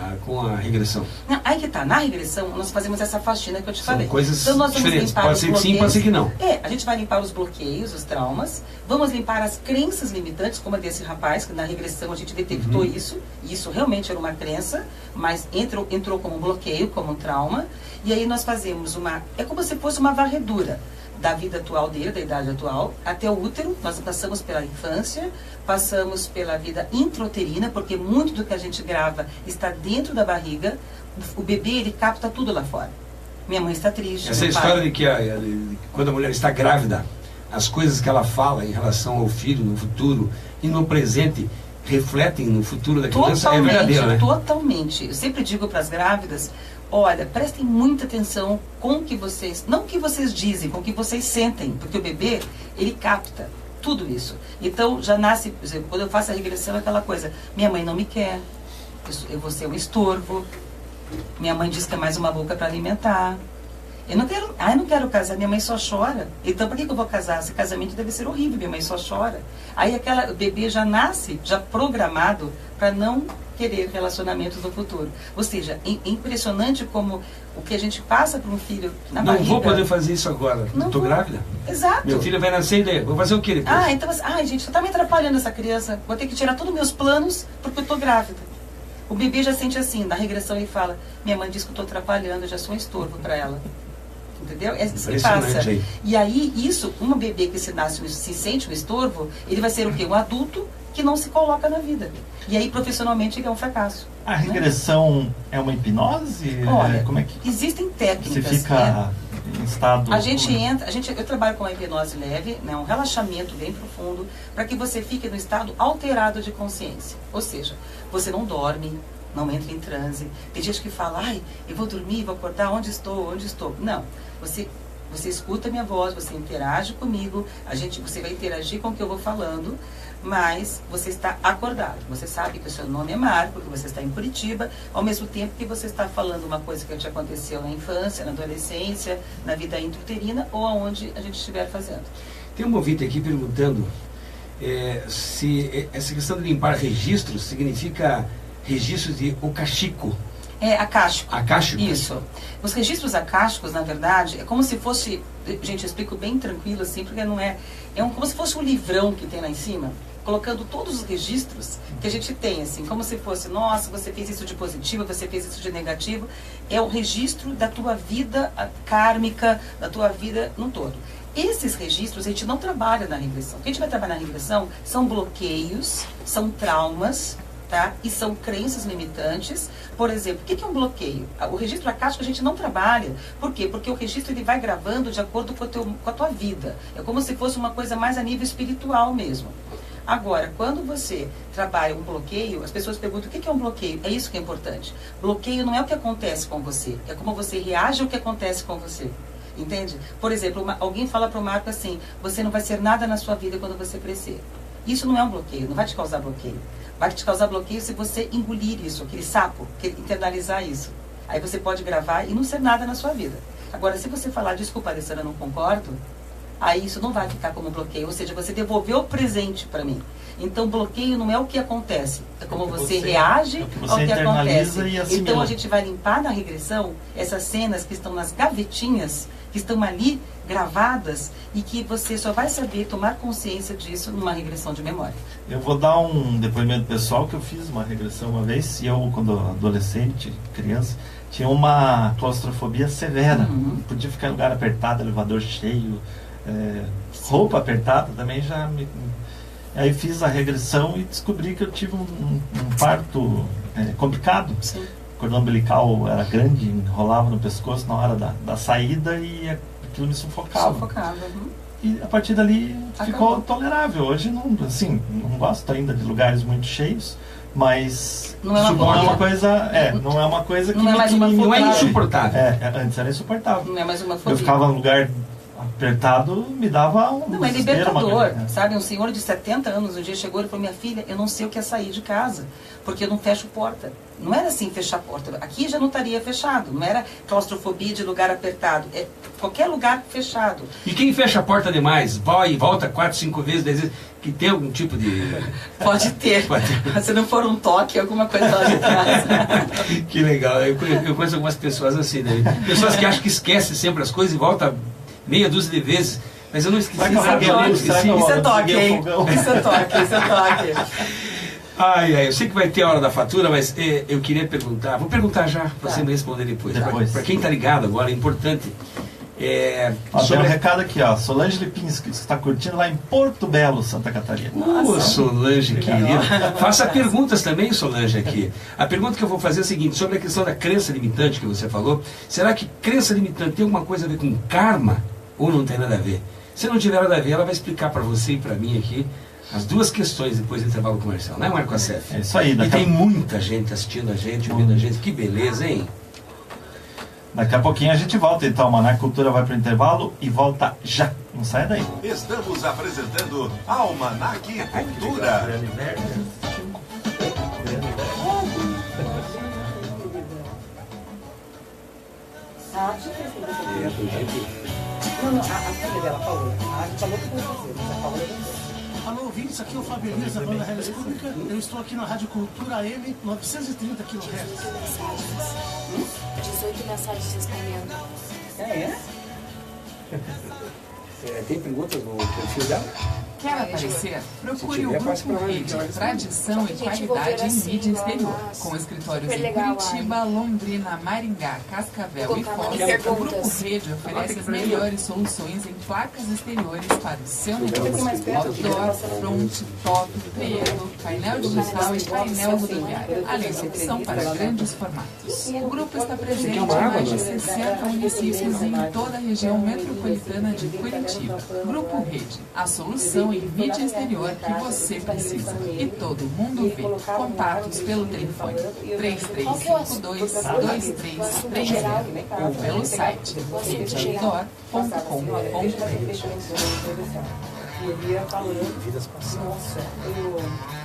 a regressão. Não, aí que tá. Na regressão, nós fazemos essa faxina que eu te São falei. coisas então, nós vamos diferentes. limpar Pode os ser que sim, bloqueios. pode ser que não. A gente vai limpar os bloqueios, os traumas. Vamos limpar as crenças limitantes, como a desse rapaz, que na regressão a gente detectou isso. E isso realmente era uma crença, mas entrou como um bloqueio, como um trauma. E aí nós fazemos é como se fosse uma varredura da vida atual dele, da idade atual, até o útero. Nós passamos pela infância, passamos pela vida intrauterina, porque muito do que a gente grava está dentro da barriga. O bebê, ele capta tudo lá fora. Minha mãe está triste. Essa história de que quando a mulher está grávida, as coisas que ela fala em relação ao filho no futuro e no presente refletem no futuro da criança é verdadeira, né? Totalmente. Eu sempre digo para as grávidas, olha, prestem muita atenção com o que vocês, não o que vocês dizem, com o que vocês sentem, porque o bebê, ele capta tudo isso. Então, já nasce, por exemplo, quando eu faço a regressão, é aquela coisa, minha mãe não me quer, eu vou ser um estorvo, minha mãe diz que é mais uma boca para alimentar. Eu não quero casar, minha mãe só chora. Então, para que eu vou casar? Esse casamento deve ser horrível, minha mãe só chora. Aí o bebê já nasce, já programado para não querer relacionamentos no futuro. Ou seja, é impressionante como o que a gente passa para um filho na barriga... Não vou poder fazer isso agora, estou grávida. Exato. Meu filho vai nascer e daí, vou fazer o que depois? Então, gente, você está me atrapalhando essa criança, vou ter que tirar todos os meus planos porque eu estou grávida. O bebê já sente assim, na regressão ele fala, minha mãe diz que eu estou atrapalhando, eu já sou um estorvo para ela. Entendeu? É isso que passa. Aí. E aí, um bebê que se sente um estorvo, ele vai ser o quê? Um adulto que não se coloca na vida. E aí, profissionalmente, ele é um fracasso. A regressão é uma hipnose? Olha, como é que existem técnicas. Você fica em estado... Eu trabalho com uma hipnose leve, né, um relaxamento bem profundo, para que você fique no estado alterado de consciência. Ou seja, você não dorme, não entra em transe. Tem gente que fala, eu vou dormir, vou acordar, onde estou? Não. Você escuta a minha voz, você interage comigo, você vai interagir com o que eu vou falando, mas você está acordado. Você sabe que o seu nome é Marco, que você está em Curitiba, ao mesmo tempo que você está falando uma coisa que te aconteceu na infância, na adolescência, na vida intrauterina ou aonde a gente estiver fazendo. Tem um ouvinte aqui perguntando se essa questão de limpar registros significa registros de okashiko. Akáshico. Akáshico? Isso. Os registros akáshicos, na verdade, é como se fosse... Gente, eu explico bem tranquilo assim, porque não é... como se fosse um livrão que tem lá em cima, colocando todos os registros que a gente tem, assim, como se fosse, nossa, você fez isso de positivo, você fez isso de negativo. É o registro da tua vida kármica, da tua vida no todo. Esses registros a gente não trabalha na regressão. O que a gente vai trabalhar na regressão são bloqueios, são traumas, tá? E são crenças limitantes. Por exemplo, o que é um bloqueio? O registro akáshico a gente não trabalha. Por quê? Porque o registro ele vai gravando de acordo com a tua vida. É como se fosse uma coisa mais a nível espiritual mesmo. Agora, quando você trabalha um bloqueio, as pessoas perguntam o que é um bloqueio? É isso que é importante. Bloqueio não é o que acontece com você, é como você reage ao que acontece com você. Entende? Por exemplo, alguém fala para o Marco assim, você não vai ser nada na sua vida quando você crescer. Isso não é um bloqueio, não vai te causar bloqueio. Vai te causar bloqueio se você engolir isso, aquele sapo, internalizar isso. Aí você pode gravar e não ser nada na sua vida. Agora, se você falar, desculpa, Alessandra, eu não concordo, aí isso não vai ficar como bloqueio. Ou seja, você devolveu o presente para mim. Então, bloqueio não é o que acontece, é como você reage ao que acontece. Então, a gente vai limpar na regressão essas cenas que estão nas gavetinhas, que estão ali gravadas e que você só vai saber tomar consciência disso numa regressão de memória. Eu vou dar um depoimento pessoal que eu fiz uma regressão uma vez, e eu, quando adolescente, criança, tinha uma claustrofobia severa. Podia ficar em lugar apertado, elevador cheio, roupa apertada também já me... Aí fiz a regressão e descobri que eu tive um parto complicado. Sim. O cordão umbilical era grande, enrolava no pescoço na hora da saída e aquilo me sufocava. E a partir dali ficou tolerável. Hoje não gosto ainda de lugares muito cheios, mas não é uma coisa, não é uma coisa que não é mais uma fobia. Não é insuportável. Antes era insuportável. Não é mais uma fobia. Eu ficava num lugar apertado me dava um Não, é desespero, uma libertador, coisa, né? sabe? Um senhor de 70 anos um dia chegou e falou: minha filha, eu não sei o que é sair de casa, porque eu não fecho porta. Não era assim fechar a porta. Aqui já não estaria fechado. Não era claustrofobia de lugar apertado. É qualquer lugar fechado. E quem fecha a porta demais, vai e volta 4, 5 vezes, 10 vezes, que tem algum tipo de... Pode ter. Se não for um toque, alguma coisa lá de trás. Que legal. Eu conheço algumas pessoas assim, né? Pessoas que acham que esquecem sempre as coisas e volta meia dúzia de vezes. Mas eu não esqueci. Será que eu apaguei a luz? Será que eu Isso é toque, desliguei o hein? fogão? Isso é toque, isso é toque. Ai, eu sei que vai ter a hora da fatura, mas eu queria perguntar, vou perguntar já, para você me responder depois. Depois. Para quem está ligado agora, é importante. Ó, tem um recado aqui, ó. Solange Lipinski, que está curtindo lá em Porto Belo, Santa Catarina. Ô, Solange, querida. Faça perguntas também, Solange, aqui. A pergunta que eu vou fazer é a seguinte, sobre a questão da crença limitante que você falou. Será que crença limitante tem alguma coisa a ver com karma ou não tem nada a ver? Se não tiver nada a ver, ela vai explicar para você e para mim aqui as duas questões depois do intervalo comercial, né, Marco Acef? É isso aí. E tem muita gente assistindo a gente, ouvindo a gente. Que beleza, hein? Daqui a pouquinho a gente volta, então. A Manac Cultura vai para o intervalo e volta já. Não sai daí. Estamos apresentando Almanac Cultura. Não, a filha dela falou. A gente falou que foi fazer, mas a Paula não. Alô, ouvintes, aqui é o Fábio Elias, da Banda Rádio Pública. Eu estou aqui na Rádio Cultura AM 930 kHz. 18 mensagens respondendo. É? Tem perguntas no perfil dela? Quer aparecer? Procure Se o tiver, passe Grupo pra lá, Rede, então. tradição e qualidade em mídia exterior, com escritórios em Curitiba, Londrina, Maringá, Cascavel e Foz. O Grupo Rede oferece as melhores soluções em placas exteriores para o seu negócio: outdoor, front, top, preto, painel digital e painel rodoviário, além de opção para grandes formatos. O grupo está presente em mais de 60 municípios em toda a região metropolitana de Curitiba. Grupo Rede, a solução em mídia exterior que você precisa e todo mundo vê. Contatos pelo telefone 3352-2330 ou pelo site redeoutdoor.com.br.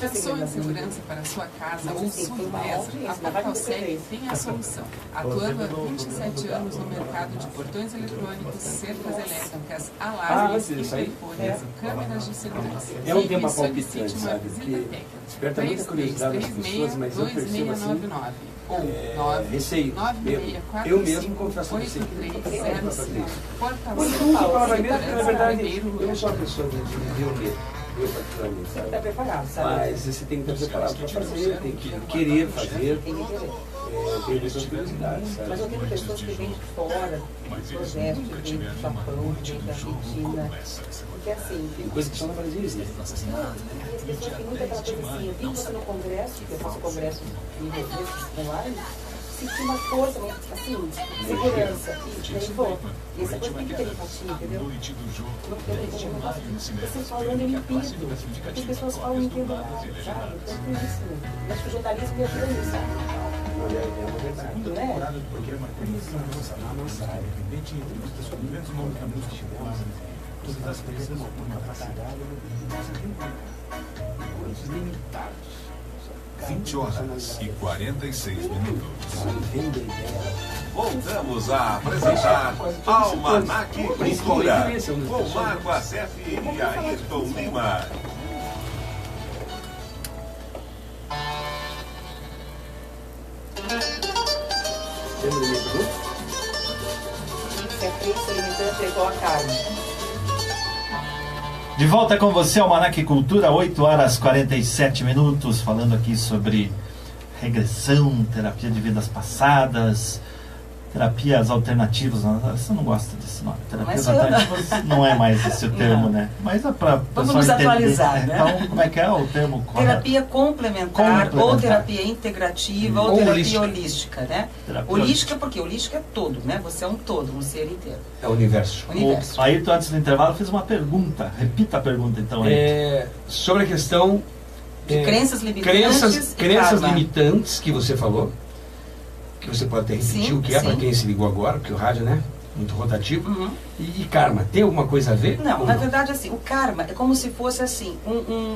Som e segurança para sua casa ou sua empresa, a Portalseg tem a solução. Atuando há 27 anos no mercado de portões eletrônicos, cercas elétricas, alarmes, interfones e câmeras de segurança. É um tema Solicite palpitante, uma sabe? visita Que técnica. desperta muita curiosidade das pessoas, mas eu percebo assim... 2699 receio. Eu mesmo confesso a você que eu nunca falei para fazer isso. Na verdade, eu não sou uma pessoa de reunir. Eu particularmente, sabe? Está preparado, sabe? Mas você tem que estar preparado para fazer, tem que querer fazer, Tem que querer. ter muitas curiosidades, Mas sabe? eu tenho pessoas que vêm de fora, projetos que vêm do Japão, que vêm da Argentina. Porque assim, Tem coisas que só no Brasil existem. as pessoas têm muita aquela coisa assim, eu vi você no congresso, que eu faço congresso em revistas online, senti uma força, assim, segurança, e daí vou. E essa coisa tem que ter empatia, entendeu? Você falando eu entendo, tem pessoas que falam eu entendo nada, sabe? Então é isso, acho que o jornalismo me ajuda nisso, sabe? É uma verdade. Não é? Todas as coisas por uma facilidade. 20 horas e 46 minutos. Voltamos a apresentar Almanac Cultura com Marco Acef e Ayrton Lima. Lembra da minha pergunta? Se a crença limitante é igual a carne. De volta com você, Almanac Cultura, 8 horas 47 minutos, falando aqui sobre regressão, terapia de vidas passadas, terapias alternativas. Você não gosta desse nome? Terapias alternativas não é mais esse o termo, né? Mas é para Vamos nos atualizar, né? Então, como é que é o termo correto? Terapia complementar, ou terapia integrativa, ou terapia holística, né? Terapia Holística porque holística é todo, né? Você é um todo, um ser inteiro. É o universo. Universo. O Ayrton, antes do intervalo, fez uma pergunta. Repita a pergunta, então. Sobre a questão De crenças limitantes crenças limitantes que você falou, que você pode até repetir Sim, o que é para sim. quem se ligou agora, porque o rádio, né? muito rotativo. E karma, tem alguma coisa a ver? Não, na verdade, assim, o karma é como se fosse, assim,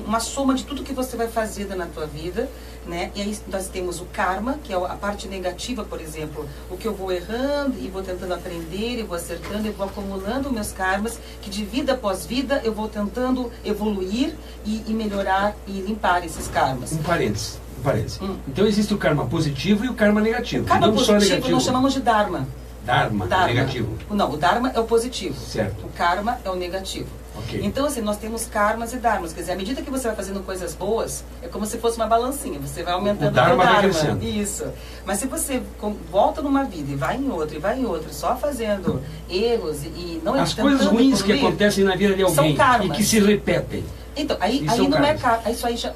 uma soma de tudo que você vai fazer na tua vida, né? E aí nós temos o karma, que é a parte negativa, por exemplo, o que eu vou errando e vou tentando aprender, e vou acertando, e vou acumulando meus karmas, que de vida após vida eu vou tentando evoluir e melhorar e limpar esses karmas. Um parênteses. Então existe o karma positivo e o karma negativo. O karma não positivo só negativo. nós chamamos de dharma. Dharma, negativo. Não, o dharma é o positivo. Certo. O karma é o negativo. Okay. Então, assim, nós temos karmas e dharmas. Quer dizer, à medida que você vai fazendo coisas boas, é como se fosse uma balancinha. Você vai aumentando o dharma. Vai crescendo. Isso. Mas se você volta numa vida e vai em outra, só fazendo erros e não as coisas ruins que acontecem na vida de alguém e que se repetem. Então, aí não é karma.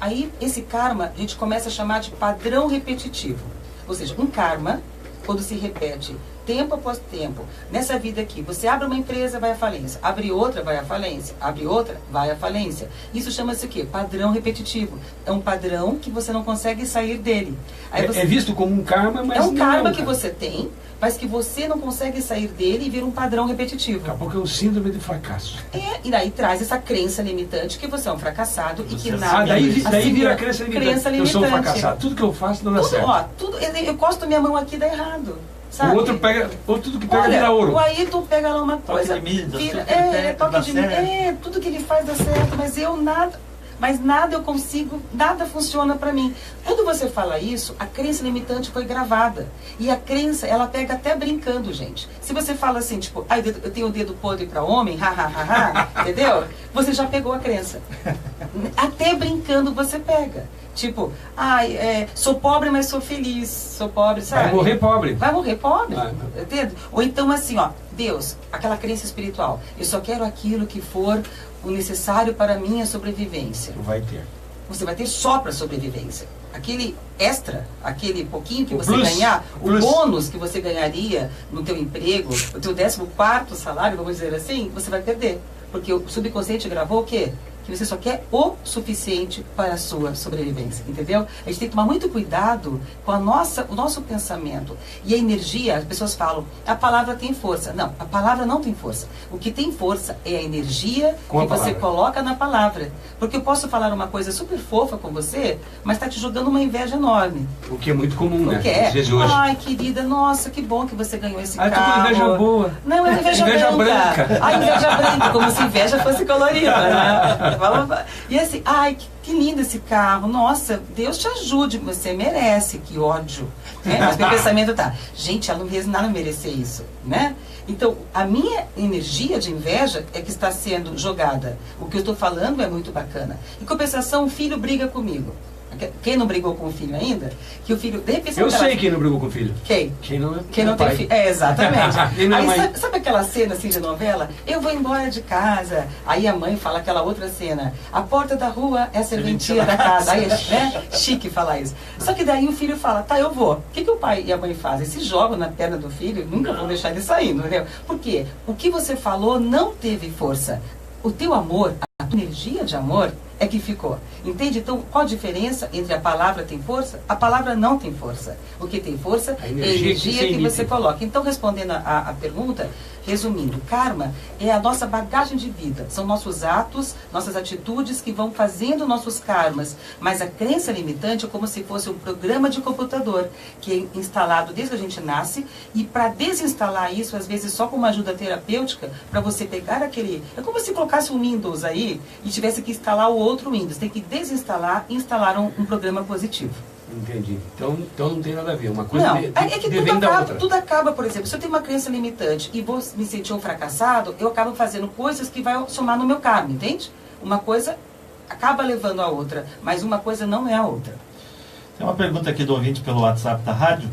Aí esse karma a gente começa a chamar de padrão repetitivo. Ou seja, um karma, quando se repete tempo após tempo, nessa vida aqui, você abre uma empresa, vai à falência, abre outra, vai à falência, abre outra, vai à falência. Isso chama-se o quê? Padrão repetitivo. É um padrão que você não consegue sair dele. Aí é visto como um karma, mas é um karma que você tem, mas que você não consegue sair dele e vira um padrão repetitivo. Daqui a pouco é um síndrome de fracasso. E daí traz essa crença limitante que você é um fracassado e que nada... daí vira a crença limitante. Eu sou um fracassado. Tudo que eu faço não dá certo. Ó, eu encosto minha mão aqui, dá errado. Sabe? O outro pega, tudo que pega vira ouro. O Ayrton pega lá uma coisa. Toque de mim, tudo que ele faz dá certo, mas eu nada. Mas nada eu consigo, nada funciona para mim. Quando você fala isso, a crença limitante foi gravada. E a crença, ela pega até brincando, gente. Se você fala assim, tipo, eu tenho o dedo podre para homem, entendeu? Você já pegou a crença. Até brincando você pega. Tipo, sou pobre, mas sou feliz. Sou pobre, sabe? Vai morrer pobre. Vai morrer pobre. Entende? Ou então assim, ó, Deus, aquela crença espiritual. Eu só quero aquilo que for o necessário para a minha sobrevivência. Vai ter. Você vai ter só para sobrevivência. Aquele extra, aquele pouquinho que você ganhar, o bônus que você ganharia no teu emprego, o teu 14º salário, vamos dizer assim, você vai perder. Porque o subconsciente gravou o quê? Que você só quer o suficiente para a sua sobrevivência, entendeu? A gente tem que tomar muito cuidado com o nosso pensamento. E a energia, as pessoas falam, a palavra tem força. Não, a palavra não tem força. O que tem força é a energia que você coloca na palavra. Porque eu posso falar uma coisa super fofa com você, mas está te jogando uma inveja enorme. O que é muito comum, né? O que é? Ai, querida, nossa, que bom que você ganhou esse carro. Tô com inveja boa. Não, é inveja branca. Inveja branca, como se inveja fosse colorida, né? E assim, que lindo esse carro, nossa, Deus te ajude, você merece, que ódio. Mas meu pensamento gente, ela não fez nada merecer isso, né? Então, a minha energia de inveja é que está sendo jogada. O que eu estou falando é muito bacana. Em compensação, o filho briga comigo. Quem não brigou com o filho ainda? Que o filho, de repente, eu sei quem não brigou com o filho. Quem? Quem não tem filho. Exatamente. Aí, sabe aquela cena assim de novela? Eu vou embora de casa. Aí a mãe fala aquela outra cena. A porta da rua é a serventia da casa. Aí é chique falar isso. Só que daí o filho fala, eu vou. O que o pai e a mãe fazem? Se jogam na perna do filho, nunca vão deixar ele sair, entendeu? Por quê? O que você falou não teve força. O teu amor, a tua energia de amor é que ficou. Entende? Então, qual a diferença entre a palavra tem força? A palavra não tem força. O que tem força é a energia que você coloca. Então, respondendo a pergunta, resumindo, karma é a nossa bagagem de vida. São nossos atos, nossas atitudes que vão fazendo nossos karmas. Mas a crença limitante é como se fosse um programa de computador que é instalado desde que a gente nasce, e para desinstalar isso, às vezes só com uma ajuda terapêutica, para você pegar aquele... É como se colocasse um Windows aí e tivesse que instalar o outro Windows. Tem que desinstalar e instalar um programa positivo. Entendi. Então não tem nada a ver. Uma coisa não, é que tudo acaba, por exemplo, se eu tenho uma crença limitante e vou me sentir um fracassado, eu acabo fazendo coisas que vai somar no meu karma, entende? Uma coisa acaba levando a outra, mas uma coisa não é a outra. Tem uma pergunta aqui do ouvinte pelo WhatsApp da rádio.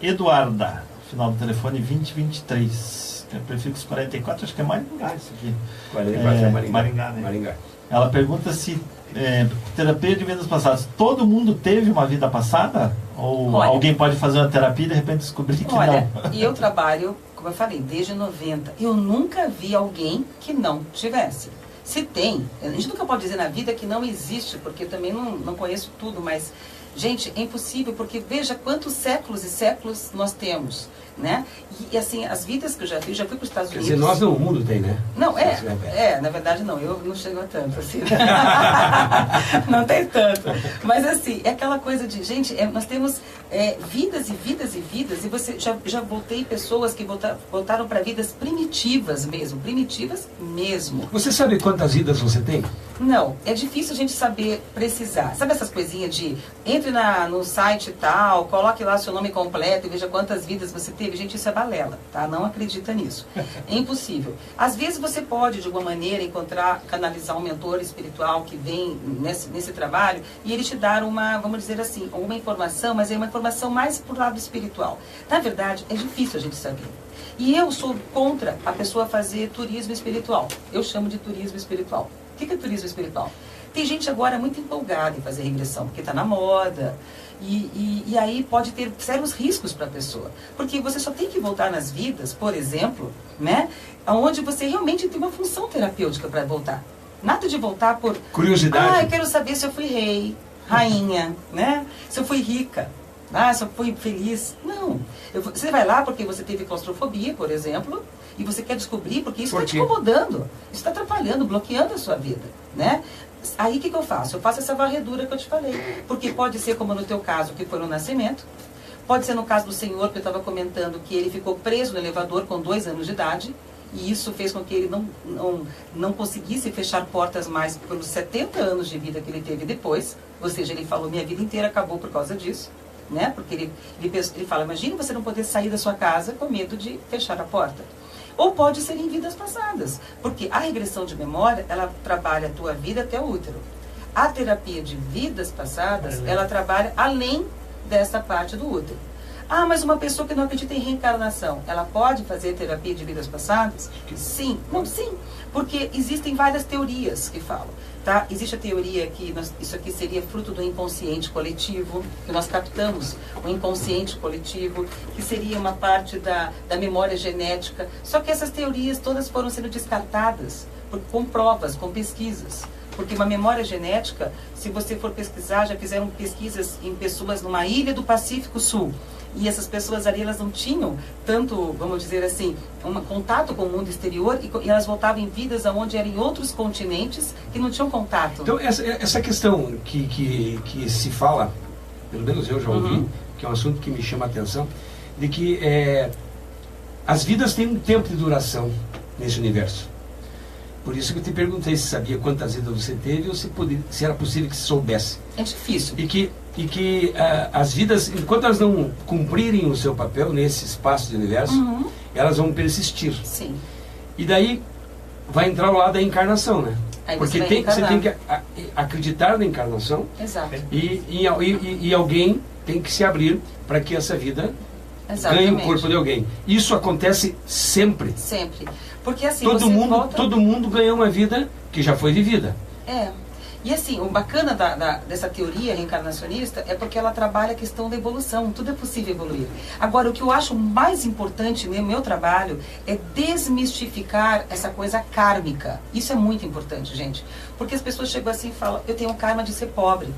Eduarda, final do telefone 2023. É prefixo 44, acho que é Maringá isso aqui. 44 é Maringá. Maringá, né? Maringá. Ela pergunta se terapia de vidas passadas, todo mundo teve uma vida passada? Ou alguém pode fazer uma terapia e de repente descobrir que não? E eu trabalho, como eu falei, desde 90. Eu nunca vi alguém que não tivesse. Se tem, a gente nunca pode dizer na vida que não existe, porque eu também não conheço tudo, mas Gente, é impossível, porque veja quantos séculos e séculos nós temos, né? E assim, as vidas que eu já fiz, já fui para os Estados Unidos. Quer dizer, nós não, o mundo tem, né? Não, na verdade não, eu não chego a tanto, assim. Não tem tanto. Mas assim, é aquela coisa de, gente, nós temos vidas e vidas e vidas, e você já voltei pessoas que voltaram para vidas primitivas mesmo. Você sabe quantas vidas você tem? Não, é difícil a gente saber precisar. Sabe essas coisinhas de, entre no site tal, coloque lá seu nome completo e veja quantas vidas você teve? Gente, isso é balela, tá? Não acredita nisso. É impossível. Às vezes você pode, de alguma maneira, canalizar um mentor espiritual que vem nesse trabalho e ele te dar uma, vamos dizer assim, uma informação, mas é uma informação mais pro lado espiritual. Na verdade, é difícil a gente saber. E eu sou contra a pessoa fazer turismo espiritual. Eu chamo de turismo espiritual. O que é turismo espiritual? Tem gente agora muito empolgada em fazer regressão, porque está na moda. E aí pode ter sérios riscos para a pessoa. Porque você só tem que voltar nas vidas, por exemplo, né, onde você realmente tem uma função terapêutica para voltar. Nada de voltar por curiosidade. Eu quero saber se eu fui rei, rainha, né? Se eu fui rica. Se eu fui feliz. Não. Você vai lá porque você teve claustrofobia, por exemplo, e você quer descobrir porque isso está te incomodando. Isso está atrapalhando, bloqueando a sua vida, né? Aí o que eu faço? Eu faço essa varredura que eu te falei. Porque pode ser como no teu caso, que foi no nascimento. Pode ser no caso do senhor, que eu estava comentando, que ele ficou preso no elevador com 2 anos de idade. E isso fez com que ele não conseguisse fechar portas mais pelos 70 anos de vida que ele teve depois. Ou seja, ele falou, minha vida inteira acabou por causa disso. Né? Porque ele fala, imagine você não poder sair da sua casa com medo de fechar a porta. Ou pode ser em vidas passadas, porque a regressão de memória, ela trabalha a tua vida até o útero. A terapia de vidas passadas, ela trabalha além dessa parte do útero. Mas uma pessoa que não acredita em reencarnação, ela pode fazer terapia de vidas passadas? Sim. Não, sim. Porque existem várias teorias que falam. Tá? Existe a teoria que isso aqui seria fruto do inconsciente coletivo, que nós captamos o inconsciente coletivo, que seria uma parte da memória genética. Só que essas teorias todas foram sendo descartadas com provas, com pesquisas. Porque uma memória genética, se você for pesquisar, já fizeram pesquisas em pessoas numa ilha do Pacífico Sul. E essas pessoas ali, elas não tinham tanto, vamos dizer assim, um contato com o mundo exterior e elas voltavam em vidas onde eram em outros continentes que não tinham contato. Então, essa questão que se fala, pelo menos eu já ouvi, que é um assunto que me chama a atenção, de que as vidas têm um tempo de duração nesse universo. Por isso que eu te perguntei se sabia quantas vidas você teve ou se era possível que se soubesse. É difícil. E que as vidas, enquanto elas não cumprirem o seu papel nesse espaço de universo, elas vão persistir. Sim. E daí vai entrar o lado da encarnação, né? Aí porque você tem que acreditar na encarnação. Exato. E alguém tem que se abrir para que essa vida ganhe o corpo de alguém. Isso acontece sempre. Sempre. Porque assim, todo mundo ganhou uma vida que já foi vivida. E assim, o bacana dessa teoria reencarnacionista é porque ela trabalha a questão da evolução. Tudo é possível evoluir. Agora, o que eu acho mais importante no meu trabalho é desmistificar essa coisa kármica. Isso é muito importante, gente. Porque as pessoas chegam assim e falam, eu tenho um karma de ser pobre.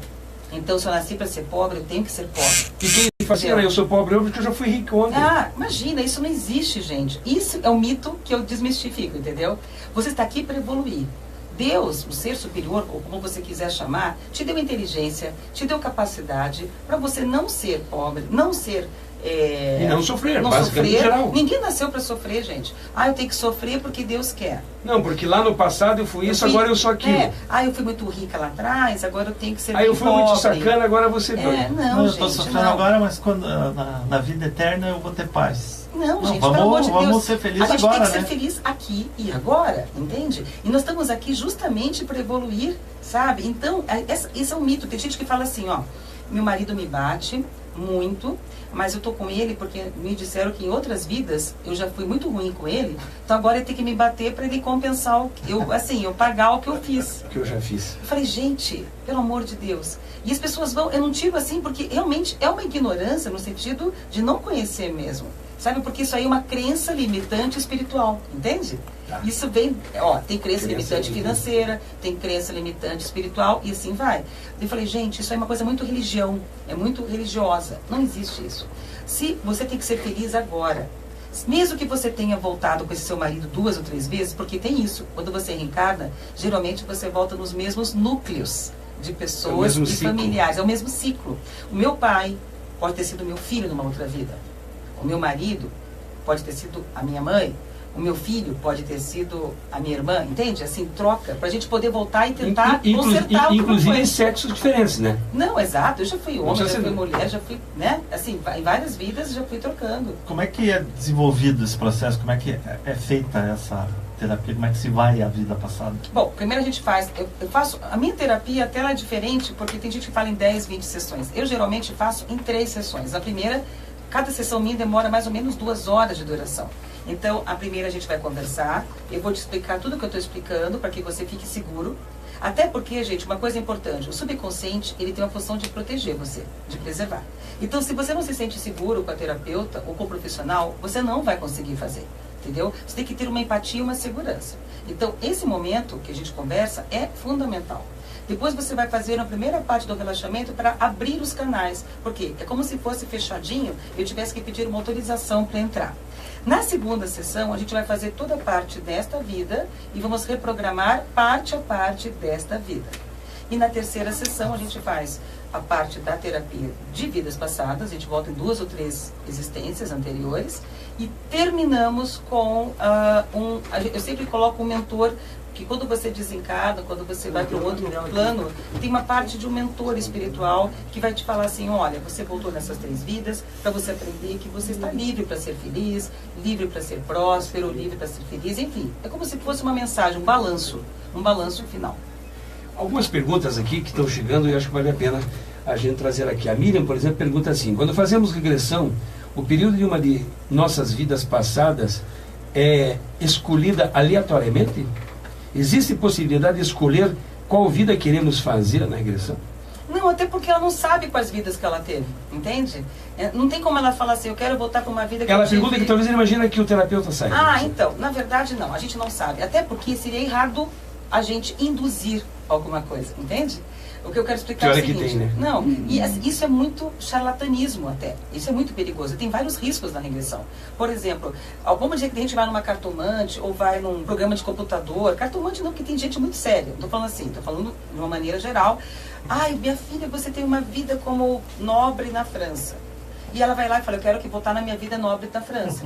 Então, se eu nasci para ser pobre, eu tenho que ser pobre. E quem fala assim, eu sou pobre porque eu já fui rico ontem. Imagina, isso não existe, gente. Isso é um mito que eu desmistifico, entendeu? Você está aqui para evoluir. Deus, o ser superior, ou como você quiser chamar, te deu inteligência, te deu capacidade para você não ser pobre, não ser... e não sofrer, basicamente em geral. Ninguém nasceu para sofrer, gente. Eu tenho que sofrer porque Deus quer. Não, porque lá no passado eu fui isso, agora eu sou aquilo. Eu fui muito rica lá atrás, agora eu tenho que ser eu fui pobre. muito sacana, agora você não, eu estou sofrendo agora, mas quando, na vida eterna eu vou ter paz. Não, gente, pelo amor de Deus. Vamos ser felizes agora, A gente tem que ser feliz aqui e agora, entende? E nós estamos aqui justamente para evoluir, sabe? Então, esse é um mito. Tem gente que fala assim, meu marido me bate muito, mas eu tô com ele porque me disseram que em outras vidas eu já fui muito ruim com ele, então agora ele tem que me bater para ele compensar eu pagar o que eu fiz. O que eu já fiz. Eu falei, gente, pelo amor de Deus. E as pessoas eu não tiro assim porque realmente é uma ignorância no sentido de não conhecer mesmo. Sabe? Porque isso aí é uma crença limitante espiritual, entende? Tá. Isso vem, tem crença limitante financeira, tem crença limitante espiritual e assim vai. Eu falei, gente, isso é uma coisa muito religião, é muito religiosa. Não existe isso. Se você tem que ser feliz agora, mesmo que você tenha voltado com esse seu marido 2 ou 3 vezes, porque tem isso, quando você reencarna, geralmente você volta nos mesmos núcleos de pessoas e familiares, é o mesmo ciclo. O meu pai pode ter sido meu filho numa outra vida. O meu marido pode ter sido a minha mãe. O meu filho pode ter sido a minha irmã. Entende? Assim, troca. Pra gente poder voltar e tentar consertar. Inclusive em sexos diferentes, né? Não, exato. Eu já fui homem, já fui mulher, já fui, né? Assim, em várias vidas já fui trocando. Como é que é desenvolvido esse processo? Como é que é feita essa terapia? Como é que se vai a vida passada? Bom, primeiro a gente faz... Eu faço... A minha terapia até ela é diferente, porque tem gente que fala em 10, 20 sessões. Eu geralmente faço em 3 sessões. A primeira... Cada sessão minha demora mais ou menos 2 horas de duração. Então, a primeira a gente vai conversar, eu vou te explicar tudo o que eu estou explicando, para que você fique seguro. Até porque, gente, uma coisa importante, o subconsciente, ele tem uma função de proteger você, de preservar. Então, se você não se sente seguro com a terapeuta ou com o profissional, você não vai conseguir fazer, entendeu? Você tem que ter uma empatia e uma segurança. Então, esse momento que a gente conversa é fundamental. Depois você vai fazer a primeira parte do relaxamento para abrir os canais. Porque é como se fosse fechadinho, eu tivesse que pedir uma autorização para entrar. Na segunda sessão, a gente vai fazer toda a parte desta vida e vamos reprogramar parte a parte desta vida. E na terceira sessão, a gente faz a parte da terapia de vidas passadas, a gente volta em 2 ou 3 existências anteriores e terminamos com eu sempre coloco um mentor, que quando você desencarna, quando você vai para um outro plano, tem uma parte de um mentor espiritual que vai te falar assim, olha, você voltou nessas 3 vidas para você aprender que você está livre para ser feliz, livre para ser próspero, livre para ser feliz, enfim. É como se fosse uma mensagem, um balanço final. Algumas perguntas aqui que estão chegando e acho que vale a pena a gente trazer aqui. A Miriam, por exemplo, pergunta assim, quando fazemos regressão, o período de uma de nossas vidas passadas é escolhida aleatoriamente? Existe possibilidade de escolher qual vida queremos fazer na regressão? Não, até porque ela não sabe quais vidas que ela teve, entende? Não tem como ela falar assim, eu quero voltar para uma vida que ela pergunta que talvez ele imagina que o terapeuta saiba. Então, na verdade não, a gente não sabe. Até porque seria errado a gente induzir alguma coisa, entende? O que eu quero explicar é o seguinte, que tem, né? Não, e isso é muito charlatanismo até, isso é muito perigoso, tem vários riscos na regressão. Por exemplo, vamos dizer que a gente vai numa cartomante ou vai num programa de computador, cartomante não, porque tem gente muito séria, não estou falando assim, estou falando de uma maneira geral. Ai, minha filha, você tem uma vida como nobre na França. E ela vai lá e fala, eu quero que voltar na minha vida nobre na França.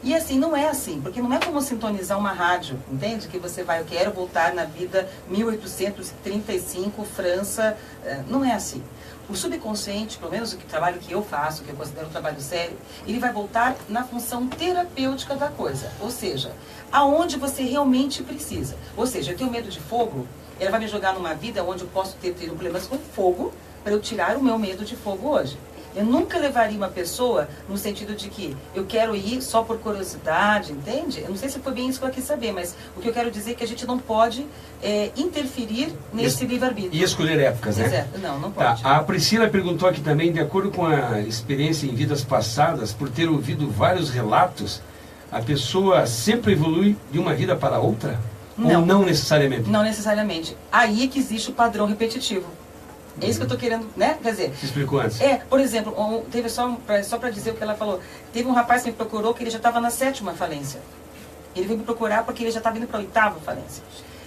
E assim, não é assim, porque não é como sintonizar uma rádio, entende? Que você vai, eu quero voltar na vida 1835, França, não é assim. O subconsciente, pelo menos o trabalho que eu faço, que eu considero um trabalho sério, ele vai voltar na função terapêutica da coisa, ou seja, aonde você realmente precisa. Ou seja, eu tenho medo de fogo, ela vai me jogar numa vida onde eu posso ter tido problemas com fogo, para eu tirar o meu medo de fogo hoje. Eu nunca levaria uma pessoa no sentido de que eu quero ir só por curiosidade, entende? Eu não sei se foi bem isso que eu quis saber, mas o que eu quero dizer é que a gente não pode interferir nesse livre-arbítrio. E escolher épocas, né? Exato. Não pode. Tá. A Priscila perguntou aqui também, de acordo com a experiência em vidas passadas, por ter ouvido vários relatos, a pessoa sempre evolui de uma vida para outra? Não. Ou não necessariamente? Não necessariamente. Aí é que existe o padrão repetitivo. É isso que eu estou querendo, né? Quer dizer... Você explicou antes. Por exemplo, teve só para dizer o que ela falou. Teve um rapaz que me procurou que ele já estava na 7ª falência. Ele veio me procurar porque ele já estava indo para a 8ª falência.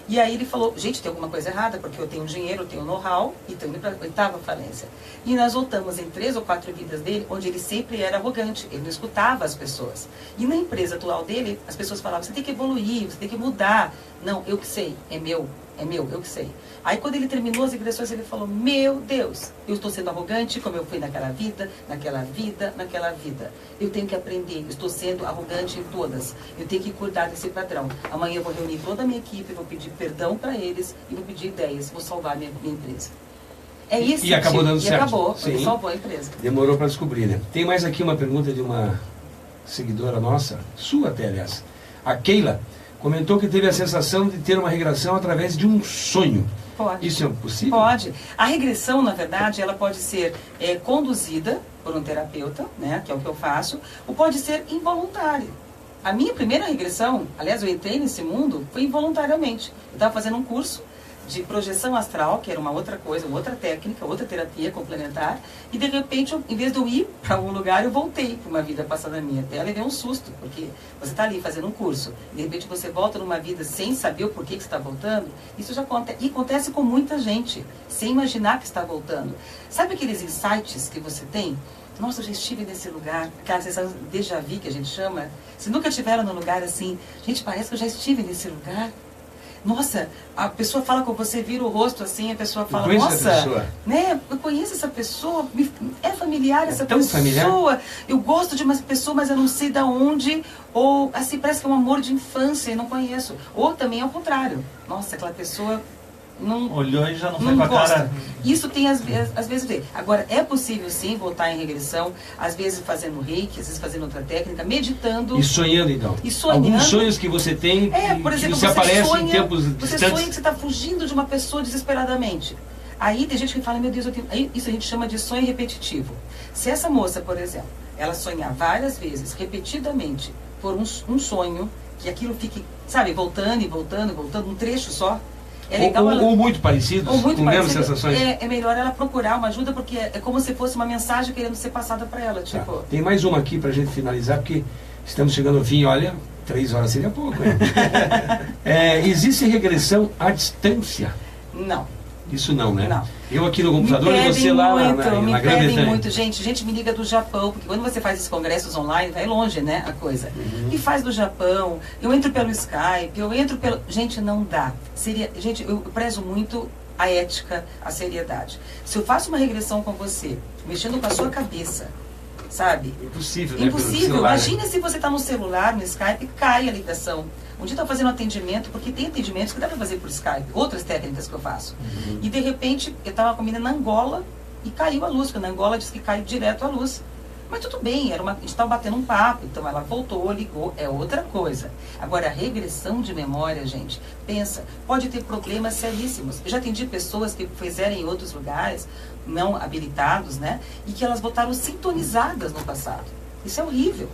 E aí ele falou, gente, tem alguma coisa errada, porque eu tenho dinheiro, eu tenho know-how, e estou indo para a 8ª falência. E nós voltamos em 3 ou 4 vidas dele, onde ele sempre era arrogante, ele não escutava as pessoas. E na empresa atual dele, as pessoas falavam, você tem que evoluir, você tem que mudar. Não, eu que sei, é meu, eu que sei. Aí quando ele terminou as regressões, ele falou, meu Deus, eu estou sendo arrogante como eu fui naquela vida, naquela vida, naquela vida. Eu tenho que aprender, eu estou sendo arrogante em todas. Eu tenho que cuidar desse padrão. Amanhã eu vou reunir toda a minha equipe, vou pedir perdão para eles e vou pedir ideias, vou salvar minha empresa. É isso. E acabou dando certo. E acabou, ele salvou a empresa. Demorou para descobrir, né? Tem mais aqui uma pergunta de uma seguidora nossa, sua até, aliás. A Keila comentou que teve a sensação de ter uma regressão através de um sonho. Pode. Isso é possível? Pode. A regressão, na verdade, ela pode ser conduzida por um terapeuta, né, que é o que eu faço, ou pode ser involuntário. A minha primeira regressão, aliás, eu entrei nesse mundo, foi involuntariamente. Eu estava fazendo um curso de projeção astral, que era uma outra coisa, uma outra técnica, outra terapia complementar, e de repente, em vez de eu ir para algum lugar, eu voltei para uma vida passada minha. Até eu levei um susto, porque você está ali fazendo um curso, de repente você volta numa vida sem saber o porquê que está voltando, isso já acontece, e acontece com muita gente, sem imaginar que está voltando. Sabe aqueles insights que você tem? Nossa, eu já estive nesse lugar, aquela sensação de déjà vu que a gente chama. Se nunca estiveram num lugar assim, gente, parece que eu já estive nesse lugar. Nossa, a pessoa fala com você, vira o rosto assim, a pessoa fala, nossa, né, eu conheço essa pessoa, é familiar essa pessoa, familiar? Eu gosto de uma pessoa, mas eu não sei de onde, ou assim, parece que é um amor de infância e não conheço. Ou também ao contrário, nossa, aquela pessoa não olhou e já não foi com a cara. Isso tem às vezes. Agora, é possível sim voltar em regressão, às vezes fazendo reiki, às vezes fazendo outra técnica, meditando. E sonhando então. E sonhando. Alguns sonhos que você tem, por exemplo, que você aparece em tempos distantes. Você sonha que você está fugindo de uma pessoa desesperadamente. Aí tem gente que fala, meu Deus, isso a gente chama de sonho repetitivo. Se essa moça, por exemplo, ela sonhar várias vezes, repetidamente, por um sonho, que aquilo fique, sabe, voltando e voltando, um trecho só, é legal ou muito parecidos, com mesmas sensações. É melhor ela procurar uma ajuda, porque é como se fosse uma mensagem querendo ser passada para ela. Tipo... Tá. Tem mais uma aqui para a gente finalizar, porque estamos chegando ao fim, olha, 3 horas seria pouco. Existe regressão à distância? Não. Isso não, né? Não. Eu aqui no computador e você lá na Grã-Bretanha. Muito, gente me liga do Japão, porque quando você faz esses congressos online, vai longe, né, a coisa. E faz do Japão, eu entro pelo Skype, eu entro pelo... Gente, não dá. Gente, eu prezo muito a ética, a seriedade. Se eu faço uma regressão com você, mexendo com a sua cabeça, sabe? Impossível, né? Impossível. Imagina se você está no celular, no Skype, cai a ligação. Um dia eu estava fazendo atendimento, porque tem atendimentos que dá para fazer por Skype, outras técnicas que eu faço. E de repente, eu estava com a menina na Angola e caiu a luz, porque na Angola diz que cai direto a luz. Mas tudo bem, a gente estava batendo um papo, então ela voltou, ligou, é outra coisa. Agora, a regressão de memória, gente, pensa, pode ter problemas seríssimos. Eu já atendi pessoas que fizeram em outros lugares, não habilitados, né? E que elas voltaram sintonizadas no passado. Isso é horrível.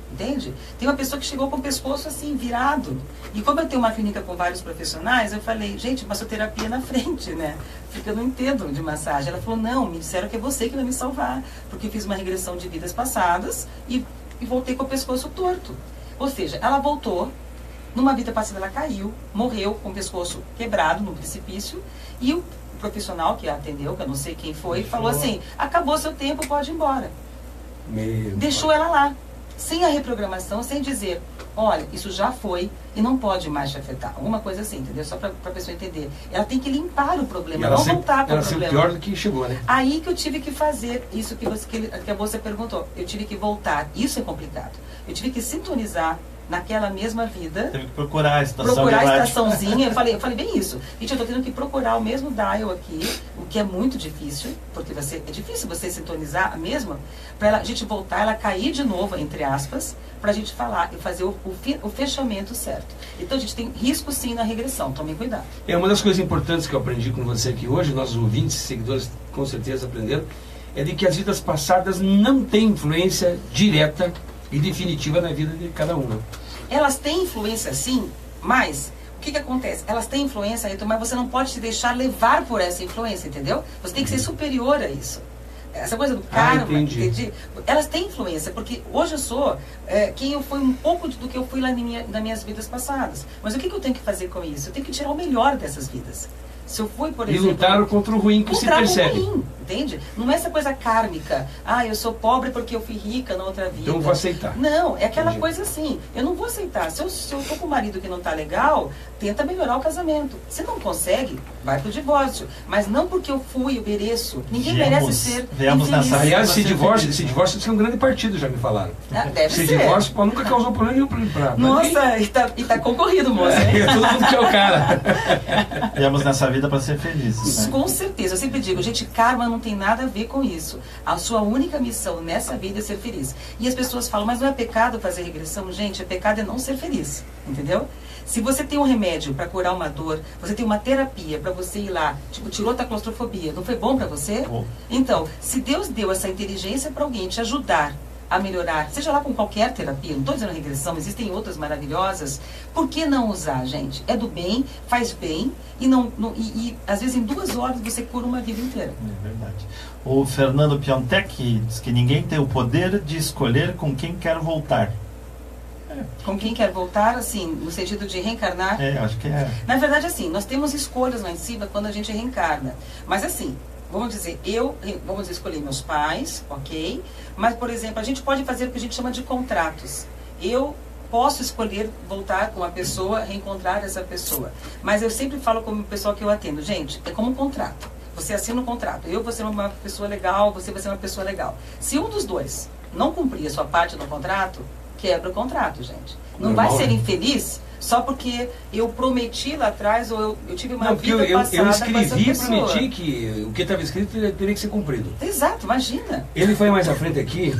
Entende? Tem uma pessoa que chegou com o pescoço assim, virado. E como eu tenho uma clínica com vários profissionais, eu falei, gente, massoterapia na frente, né? Porque eu não entendo de massagem. Ela falou, não, me disseram que é você que vai me salvar. Porque eu fiz uma regressão de vidas passadas e voltei com o pescoço torto. Ou seja, ela voltou, numa vida passada ela caiu, morreu com o pescoço quebrado no precipício. E o profissional que a atendeu, que eu não sei quem foi, falou assim, acabou seu tempo, pode ir embora. Deixou ela lá. Sem a reprogramação, sem dizer, olha, isso já foi e não pode mais te afetar. Alguma coisa assim, entendeu? Só para a pessoa entender. Ela tem que limpar o problema, não voltar para o problema. Ela pior do que chegou, né? Aí que eu tive que fazer isso que a você perguntou. Eu tive que voltar. Isso é complicado. Eu tive que sintonizar naquela mesma vida. Teve que procurar a estação. Procurar a estaçãozinha. Eu falei bem isso. Gente, eu estou tendo que procurar o mesmo dial aqui, o que é muito difícil, porque é difícil você sintonizar a mesma, para a gente voltar, ela cair de novo, entre aspas, para a gente falar e fazer o fechamento certo. Então a gente tem risco sim na regressão, tomem cuidado. É uma das coisas importantes que eu aprendi com você aqui hoje, nossos ouvintes e seguidores com certeza aprenderam, é de que as vidas passadas não têm influência direta e definitiva na vida de cada uma. Elas têm influência sim, mas o que acontece? Elas têm influência, Ayrton, mas você não pode se deixar levar por essa influência, entendeu? Você tem que ser superior a isso. Essa coisa do karma, entendi. Elas têm influência, porque hoje eu sou quem eu fui um pouco do que eu fui lá nas minhas vidas passadas. Mas o que eu tenho que fazer com isso? Eu tenho que tirar o melhor dessas vidas. Se eu fui, por exemplo... E lutaram contra o ruim que se percebe. Ruim, entende? Não é essa coisa kármica. Eu sou pobre porque eu fui rica na outra vida. Então eu vou aceitar. Não, é aquela coisa assim. Eu não vou aceitar. Se eu tô com um marido que não tá legal, tenta melhorar o casamento. Se não consegue, vai pro divórcio. Mas não porque eu fui, eu mereço. Ninguém merece ser infeliz. Aliás, se divórcio é um grande partido, já me falaram. Deve ser. Se divórcio nunca causou problema nenhum pra Nossa, e tá concorrido, moça. Todo mundo quer o cara. Viemos nessa vida para ser felizes, né? Com certeza, eu sempre digo, gente, karma não tem nada a ver com isso. A sua única missão nessa vida é ser feliz. E as pessoas falam, mas não é pecado fazer regressão? Gente, pecado é não ser feliz, entendeu? Se você tem um remédio para curar uma dor, você tem uma terapia para você ir lá, tipo, tirou a claustrofobia, não foi bom para você? Bom. Então, se Deus deu essa inteligência para alguém te ajudar a melhorar, seja lá com qualquer terapia, não estou dizendo regressão, existem outras maravilhosas, por que não usar, gente? É do bem, faz bem, e às vezes em 2 horas você cura uma vida inteira. É verdade. O Fernando Piontek diz que ninguém tem o poder de escolher com quem quer voltar. Com quem quer voltar, assim, no sentido de reencarnar? É, acho que é. Na verdade, assim, nós temos escolhas lá em cima quando a gente reencarna. Mas assim, vamos dizer, vamos escolher meus pais, ok? Mas, por exemplo, a gente pode fazer o que a gente chama de contratos. Eu posso escolher voltar com uma pessoa, reencontrar essa pessoa. Mas eu sempre falo com o pessoal que eu atendo, gente, é como um contrato. Você assina um contrato. Eu vou ser uma pessoa legal, você vai ser uma pessoa legal. Se um dos dois não cumprir a sua parte do contrato, quebra o contrato, gente. Não vai ser infeliz só porque eu prometi lá atrás ou eu tive uma vida passada eu com essa escrevi e pessoa. prometi que o que estava escrito teria que ser cumprido. Exato, imagina. Ele foi mais à frente aqui,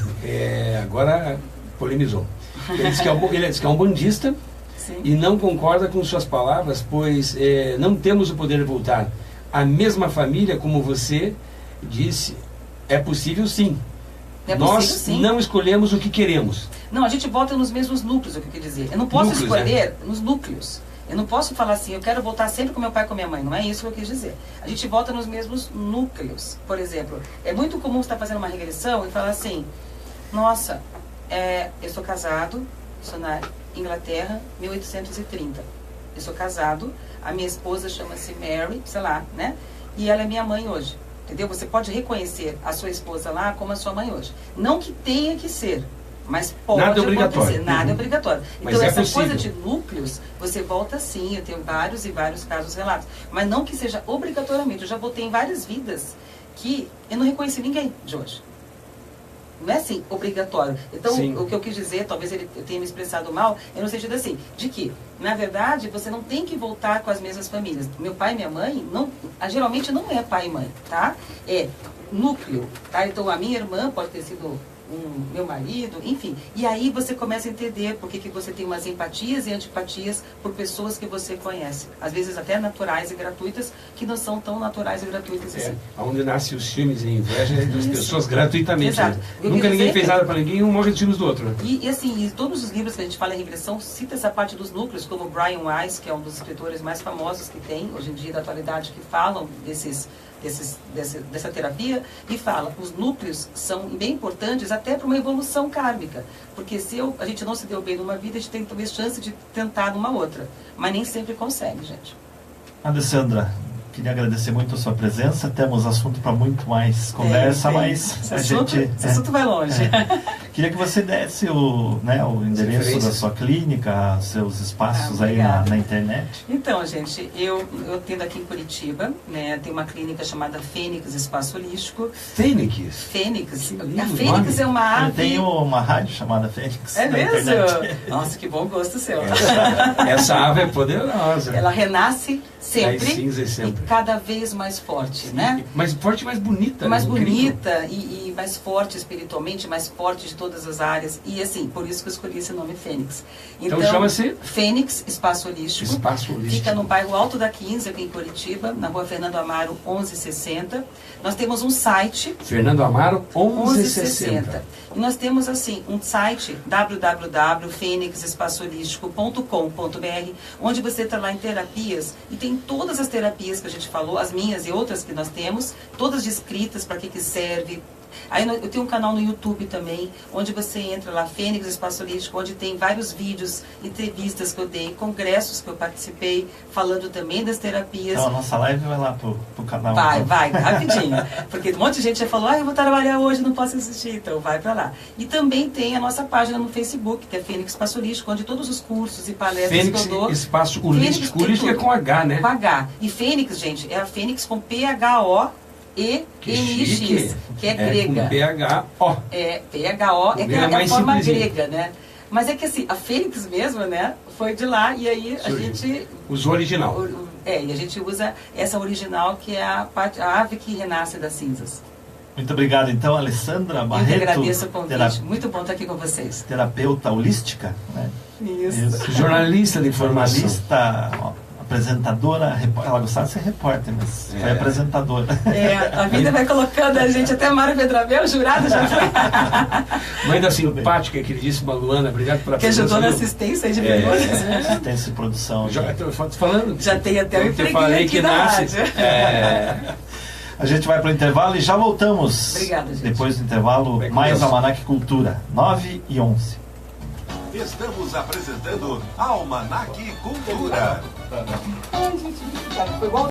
agora polemizou. Ele disse que é um bandista. Sim. E não concorda com suas palavras, pois não temos o poder de voltar. A mesma família, como você disse, é possível sim. Nós sim. não escolhemos o que queremos. Não, a gente volta nos mesmos núcleos, é o que eu quis dizer. Eu não posso Núcleos, escolher nos núcleos. Eu não posso falar assim, eu quero voltar sempre com meu pai e com minha mãe. Não é isso que eu quis dizer. A gente volta nos mesmos núcleos. Por exemplo, é muito comum você estar fazendo uma regressão e falar assim, nossa, eu sou casado, sou na Inglaterra, 1830. Eu sou casado, a minha esposa chama-se Mary, sei lá, né? E ela é minha mãe hoje. Entendeu? Você pode reconhecer a sua esposa lá como a sua mãe hoje. Não que tenha que ser, mas pode acontecer. Nada é obrigatório. Mas então, essa possível. coisa de núcleos, você volta sim. Eu tenho vários e vários casos relatos. Mas não que seja obrigatoriamente. Eu já voltei em várias vidas que eu não reconheci ninguém de hoje. Não é assim, obrigatório. Então, o que eu quis dizer, talvez eu tenha me expressado mal, é no sentido assim, de que, na verdade, você não tem que voltar com as mesmas famílias. Meu pai e minha mãe, geralmente não é pai e mãe, tá? É núcleo, tá? Então, a minha irmã pode ter sido meu marido, enfim. E aí você começa a entender por que você tem umas empatias e antipatias por pessoas que você conhece. Às vezes até naturais e gratuitas, que não são tão naturais e gratuitas assim. Onde nasce os ciúmes e inveja das pessoas gratuitamente. Exato. Né? Nunca ninguém fez nada para ninguém, um morre de ciúmes do outro. Né? E assim, todos os livros que a gente fala em regressão, cita essa parte dos núcleos, como Brian Weiss, que é um dos escritores mais famosos que tem, hoje em dia, da atualidade, que falam dessa terapia, e fala, os núcleos são bem importantes até para uma evolução kármica, porque se a gente não se deu bem numa vida, a gente tem talvez chance de tentar numa outra, mas nem sempre consegue, gente. Alessandra, queria agradecer muito a sua presença. Temos assunto para muito mais conversa, mas esse assunto vai longe. Queria que você desse o endereço da sua clínica, seus espaços aí na internet. Então, gente, eu tendo aqui em Curitiba, né, tem uma clínica chamada Fênix Espaço Holístico. Fênix? Fênix. A Fênix é uma ave... Tem uma rádio chamada Fênix. É mesmo? Nossa, que bom gosto seu. Essa ave é poderosa. Ela renasce sempre, sempre. E cada vez mais forte, né? Mais forte e mais bonita. Mais bonita e mais forte espiritualmente, mais forte de todas as áreas. E assim, por isso que eu escolhi esse nome Fênix. Então chama-se? Fênix Espaço Holístico. Espaço Holístico. Fica no bairro Alto da 15, aqui em Curitiba, na rua Fernando Amaro, 1160. Nós temos um site. Fernando Amaro, 1160. E nós temos assim, um site www.fenixespaçoholístico.com.br, onde você está lá em terapias e tem todas as terapias que a gente falou, as minhas e outras que nós temos, todas descritas para que serve. Aí eu tenho um canal no YouTube também, onde você entra lá, Fênix Espaço Holístico, onde tem vários vídeos, entrevistas que eu dei, congressos que eu participei, falando também das terapias. Então a nossa live vai lá pro canal. Vai, rapidinho. Porque um monte de gente já falou, eu vou trabalhar hoje, não posso assistir, então vai pra lá. E também tem a nossa página no Facebook, que é Fênix Espaço Holístico, onde todos os cursos e palestras Fênix que eu dou... Espaço Holístico, Holístico é com H, né? Com H. E Fênix, gente, é a Fênix com P-H-O-E-N-I-X, que é grega. Com P-H-O. É, P-H-O, é a forma grega, né? Mas é que assim, a Fênix mesmo, né, foi de lá e aí a gente... Usou original. E a gente usa essa original, que é a ave que renasce das cinzas. Muito obrigado, então, Alessandra Barreto. Eu que agradeço o convite. Muito bom estar aqui com vocês. Terapeuta holística, né? Isso. Jornalista de informação. Jornalista, apresentadora, ela gostava de ser repórter, mas foi apresentadora. A vida vai colocando a gente, até a Mara Pedramel, jurada já foi. Mãe da simpática, queridíssima Luana, obrigado pela presença. Que ajudou na assistência de perguntas. Assistência e produção. Estou falando. Já tem até o empreguinho falei aqui que na nasce. rádio. A gente vai para o intervalo e já voltamos. Obrigada, gente. Depois do intervalo, mais Almanac Cultura, 9h11. Estamos apresentando Almanac Cultura. Ai, gente, foi igual